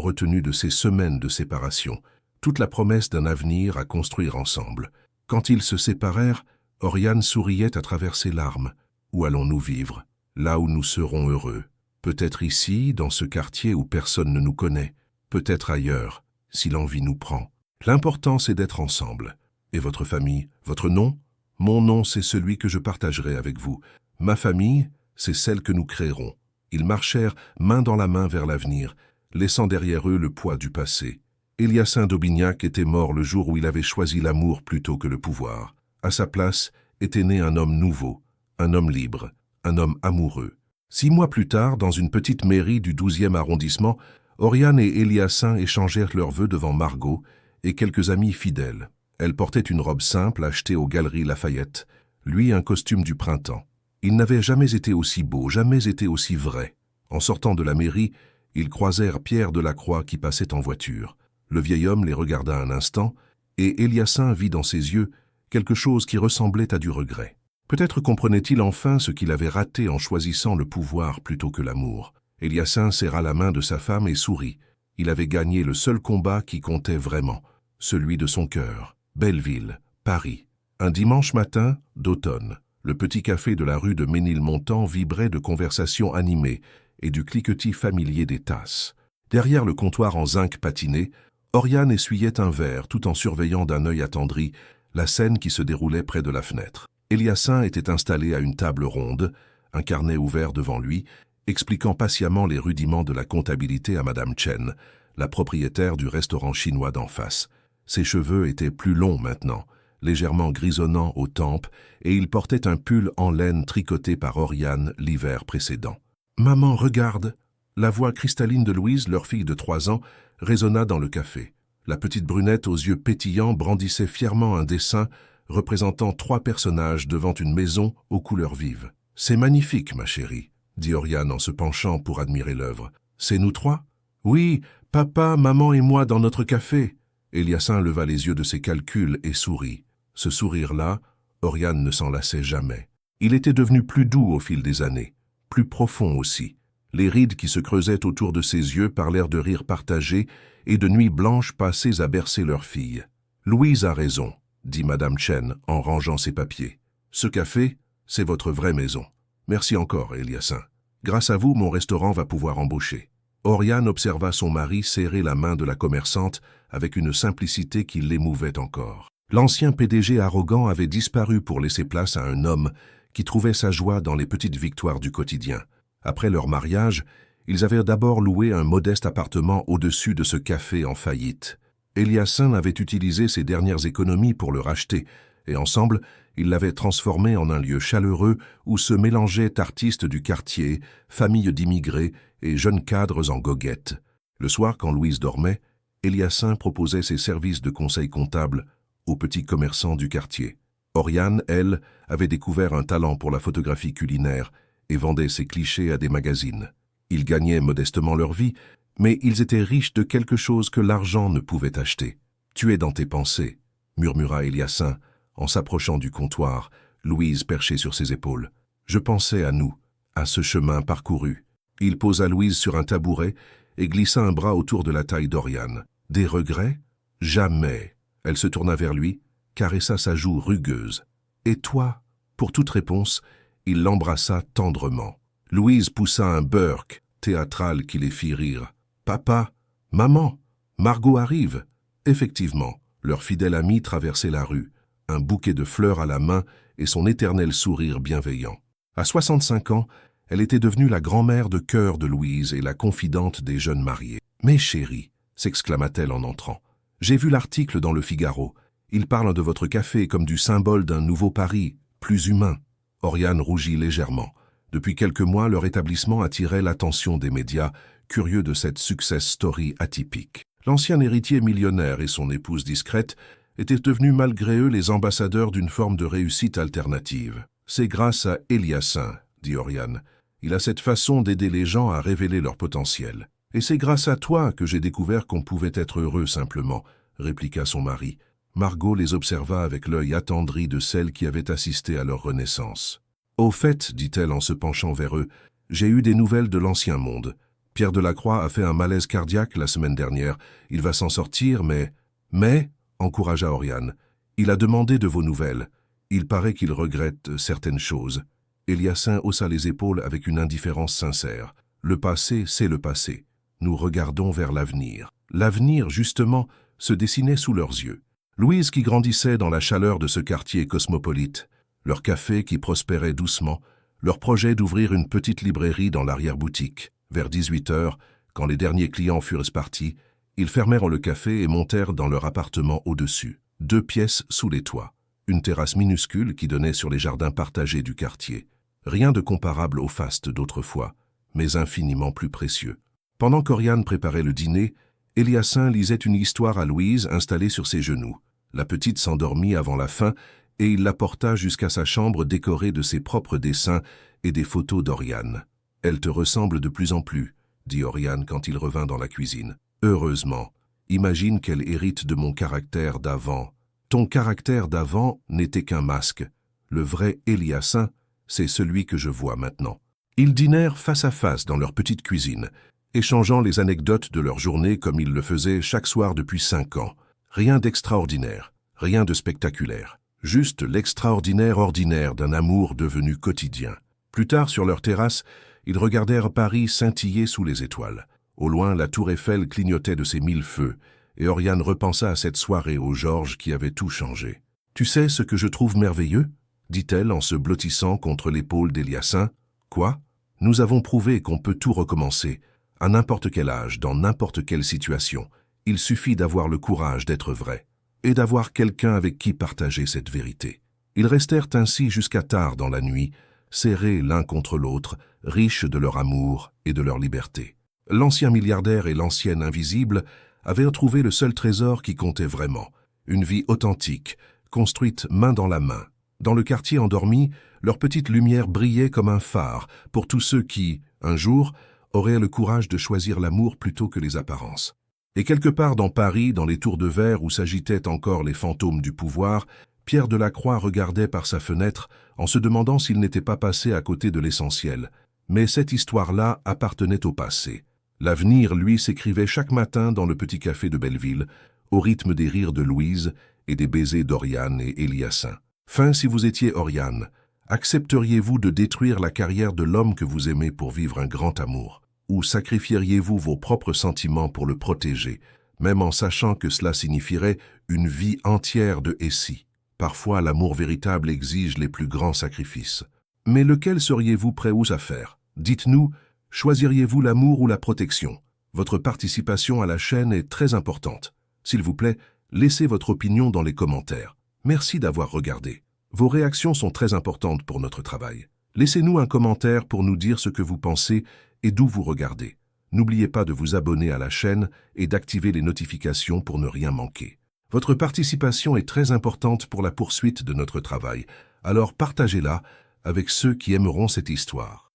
[SPEAKER 1] retenue de ces semaines de séparation, toute la promesse d'un avenir à construire ensemble. Quand ils se séparèrent, Oriane souriait à travers ses larmes. « Où allons-nous vivre? Là où nous serons heureux. Peut-être ici, dans ce quartier où personne ne nous connaît. Peut-être ailleurs, si l'envie nous prend. L'important, c'est d'être ensemble. Et votre famille, votre nom? Mon nom, c'est celui que je partagerai avec vous. Ma famille, c'est celle que nous créerons. » Ils marchèrent main dans la main vers l'avenir, laissant derrière eux le poids du passé. Eliassin d'Aubignac était mort le jour où il avait choisi l'amour plutôt que le pouvoir. À sa place était né un homme nouveau, un homme libre, un homme amoureux. 6 mois plus tard, dans une petite mairie du 12e arrondissement, Oriane et Eliassin échangèrent leurs vœux devant Margot et quelques amis fidèles. Elle portait une robe simple achetée aux Galeries Lafayette, lui un costume du printemps. Ils n'avaient jamais été aussi beaux, jamais été aussi vrais. En sortant de la mairie, ils croisèrent Pierre Delacroix qui passait en voiture. Le vieil homme les regarda un instant, et Eliassin vit dans ses yeux quelque chose qui ressemblait à du regret. Peut-être comprenait-il enfin ce qu'il avait raté en choisissant le pouvoir plutôt que l'amour. Eliassin serra la main de sa femme et sourit. Il avait gagné le seul combat qui comptait vraiment, celui de son cœur. Belleville, Paris. Un dimanche matin d'automne. Le petit café de la rue de Ménilmontant vibrait de conversations animées et du cliquetis familier des tasses. Derrière le comptoir en zinc patiné, Oriane essuyait un verre tout en surveillant d'un œil attendri la scène qui se déroulait près de la fenêtre. Eliassin était installé à une table ronde, un carnet ouvert devant lui, expliquant patiemment les rudiments de la comptabilité à Madame Chen, la propriétaire du restaurant chinois d'en face. Ses cheveux étaient plus longs maintenant, légèrement grisonnants aux tempes, et il portait un pull en laine tricoté par Oriane l'hiver précédent. « Maman, regarde !» La voix cristalline de Louise, leur fille de 3 ans, résonna dans le café. La petite brunette aux yeux pétillants brandissait fièrement un dessin représentant 3 personnages devant une maison aux couleurs vives. « C'est magnifique, ma chérie. dit Oriane en se penchant pour admirer l'œuvre. « C'est nous trois ?»« Oui, papa, maman et moi dans notre café. » Eliassin leva les yeux de ses calculs et sourit. Ce sourire-là, Oriane ne s'en lassait jamais. Il était devenu plus doux au fil des années, plus profond aussi. Les rides qui se creusaient autour de ses yeux parlèrent de rires partagés et de nuits blanches passées à bercer leur fille. « Louise a raison, » dit Madame Chen en rangeant ses papiers. « Ce café, c'est votre vraie maison. Merci encore, Eliassin. Grâce à vous, mon restaurant va pouvoir embaucher. » Oriane observa son mari serrer la main de la commerçante avec une simplicité qui l'émouvait encore. L'ancien PDG arrogant avait disparu pour laisser place à un homme qui trouvait sa joie dans les petites victoires du quotidien. Après leur mariage, ils avaient d'abord loué un modeste appartement au-dessus de ce café en faillite. Eliassin avait utilisé ses dernières économies pour le racheter, et ensemble, ils l'avaient transformé en un lieu chaleureux où se mélangeaient artistes du quartier, familles d'immigrés et jeunes cadres en goguette. Le soir, quand Louise dormait, Eliassin proposait ses services de conseil comptable aux petits commerçants du quartier. Oriane, elle, avait découvert un talent pour la photographie culinaire et vendait ses clichés à des magazines. Ils gagnaient modestement leur vie, mais ils étaient riches de quelque chose que l'argent ne pouvait acheter. « Tu es dans tes pensées », murmura Eliassin, en s'approchant du comptoir, Louise perchée sur ses épaules. « Je pensais à nous, à ce chemin parcouru. » Il posa Louise sur un tabouret et glissa un bras autour de la taille d'Oriane. « Des regrets ? Jamais !» Elle se tourna vers lui, caressa sa joue rugueuse. « Et toi ?» Pour toute réponse, il l'embrassa tendrement. Louise poussa un burk théâtral qui les fit rire. « Papa, maman, Margot arrive !» Effectivement, leur fidèle ami traversait la rue, un bouquet de fleurs à la main et son éternel sourire bienveillant. À 65 ans, elle était devenue la grand-mère de cœur de Louise et la confidente des jeunes mariés. « Mais chérie !» s'exclama-t-elle en entrant. « J'ai vu l'article dans le Figaro. Il parle de votre café comme du symbole d'un nouveau Paris, plus humain. » Oriane rougit légèrement. Depuis quelques mois, leur établissement attirait l'attention des médias, curieux de cette success story atypique. L'ancien héritier millionnaire et son épouse discrète étaient devenus malgré eux les ambassadeurs d'une forme de réussite alternative. « C'est grâce à Eliassin, » dit Oriane. « Il a cette façon d'aider les gens à révéler leur potentiel. Et c'est grâce à toi que j'ai découvert qu'on pouvait être heureux simplement, » répliqua son mari. Margot les observa avec l'œil attendri de celle qui avait assisté à leur renaissance. « Au fait, dit-elle en se penchant vers eux, j'ai eu des nouvelles de l'ancien monde. Pierre Delacroix a fait un malaise cardiaque la semaine dernière. Il va s'en sortir, mais... » « Mais, encouragea Oriane, il a demandé de vos nouvelles. Il paraît qu'il regrette certaines choses. » Eliassin haussa les épaules avec une indifférence sincère. « Le passé, c'est le passé. Nous regardons vers l'avenir. » L'avenir, justement, se dessinait sous leurs yeux. Louise qui grandissait dans la chaleur de ce quartier cosmopolite, leur café qui prospérait doucement, leur projet d'ouvrir une petite librairie dans l'arrière-boutique. Vers 18 heures, quand les derniers clients furent partis, ils fermèrent le café et montèrent dans leur appartement au-dessus. 2 pièces sous les toits, une terrasse minuscule qui donnait sur les jardins partagés du quartier. Rien de comparable au faste d'autrefois, mais infiniment plus précieux. Pendant qu'Oriane préparait le dîner, Eliassin lisait une histoire à Louise installée sur ses genoux. La petite s'endormit avant la fin et il la porta jusqu'à sa chambre décorée de ses propres dessins et des photos d'Oriane. « Elle te ressemble de plus en plus, » dit Oriane quand il revint dans la cuisine. « Heureusement, imagine qu'elle hérite de mon caractère d'avant. Ton caractère d'avant n'était qu'un masque. Le vrai Eliassin, c'est celui que je vois maintenant. » Ils dînèrent face à face dans leur petite cuisine, échangeant les anecdotes de leur journée comme ils le faisaient chaque soir depuis 5 ans. Rien d'extraordinaire, rien de spectaculaire. Juste l'extraordinaire ordinaire d'un amour devenu quotidien. Plus tard, sur leur terrasse, ils regardèrent Paris scintiller sous les étoiles. Au loin, la tour Eiffel clignotait de ses 1000 feux, et Oriane repensa à cette soirée au Georges qui avait tout changé. « Tu sais ce que je trouve merveilleux ?» dit-elle en se blottissant contre l'épaule d'Eliassin. « Quoi ? Nous avons prouvé qu'on peut tout recommencer, à n'importe quel âge, dans n'importe quelle situation. Il suffit d'avoir le courage d'être vrai, et d'avoir quelqu'un avec qui partager cette vérité. » Ils restèrent ainsi jusqu'à tard dans la nuit, serrés l'un contre l'autre, riches de leur amour et de leur liberté. L'ancien milliardaire et l'ancienne invisible avaient trouvé le seul trésor qui comptait vraiment, une vie authentique, construite main dans la main. Dans le quartier endormi, leur petite lumière brillait comme un phare pour tous ceux qui, un jour, auraient le courage de choisir l'amour plutôt que les apparences. Et quelque part dans Paris, dans les tours de verre où s'agitaient encore les fantômes du pouvoir, Pierre Delacroix regardait par sa fenêtre en se demandant s'il n'était pas passé à côté de l'essentiel. Mais cette histoire-là appartenait au passé. L'avenir, lui, s'écrivait chaque matin dans le petit café de Belleville, au rythme des rires de Louise et des baisers d'Oriane et Eliassin. Fin, si vous étiez Oriane, accepteriez-vous de détruire la carrière de l'homme que vous aimez pour vivre un grand amour? Ou sacrifieriez-vous vos propres sentiments pour le protéger, même en sachant que cela signifierait une vie entière de si? Parfois, l'amour véritable exige les plus grands sacrifices. Mais lequel seriez-vous prêt à faire? Dites-nous, choisiriez-vous l'amour ou la protection? Votre participation à la chaîne est très importante. S'il vous plaît, laissez votre opinion dans les commentaires. Merci d'avoir regardé. Vos réactions sont très importantes pour notre travail. Laissez-nous un commentaire pour nous dire ce que vous pensez et d'où vous regardez. N'oubliez pas de vous abonner à la chaîne et d'activer les notifications pour ne rien manquer. Votre participation est très importante pour la poursuite de notre travail, alors partagez-la avec ceux qui aimeront cette histoire.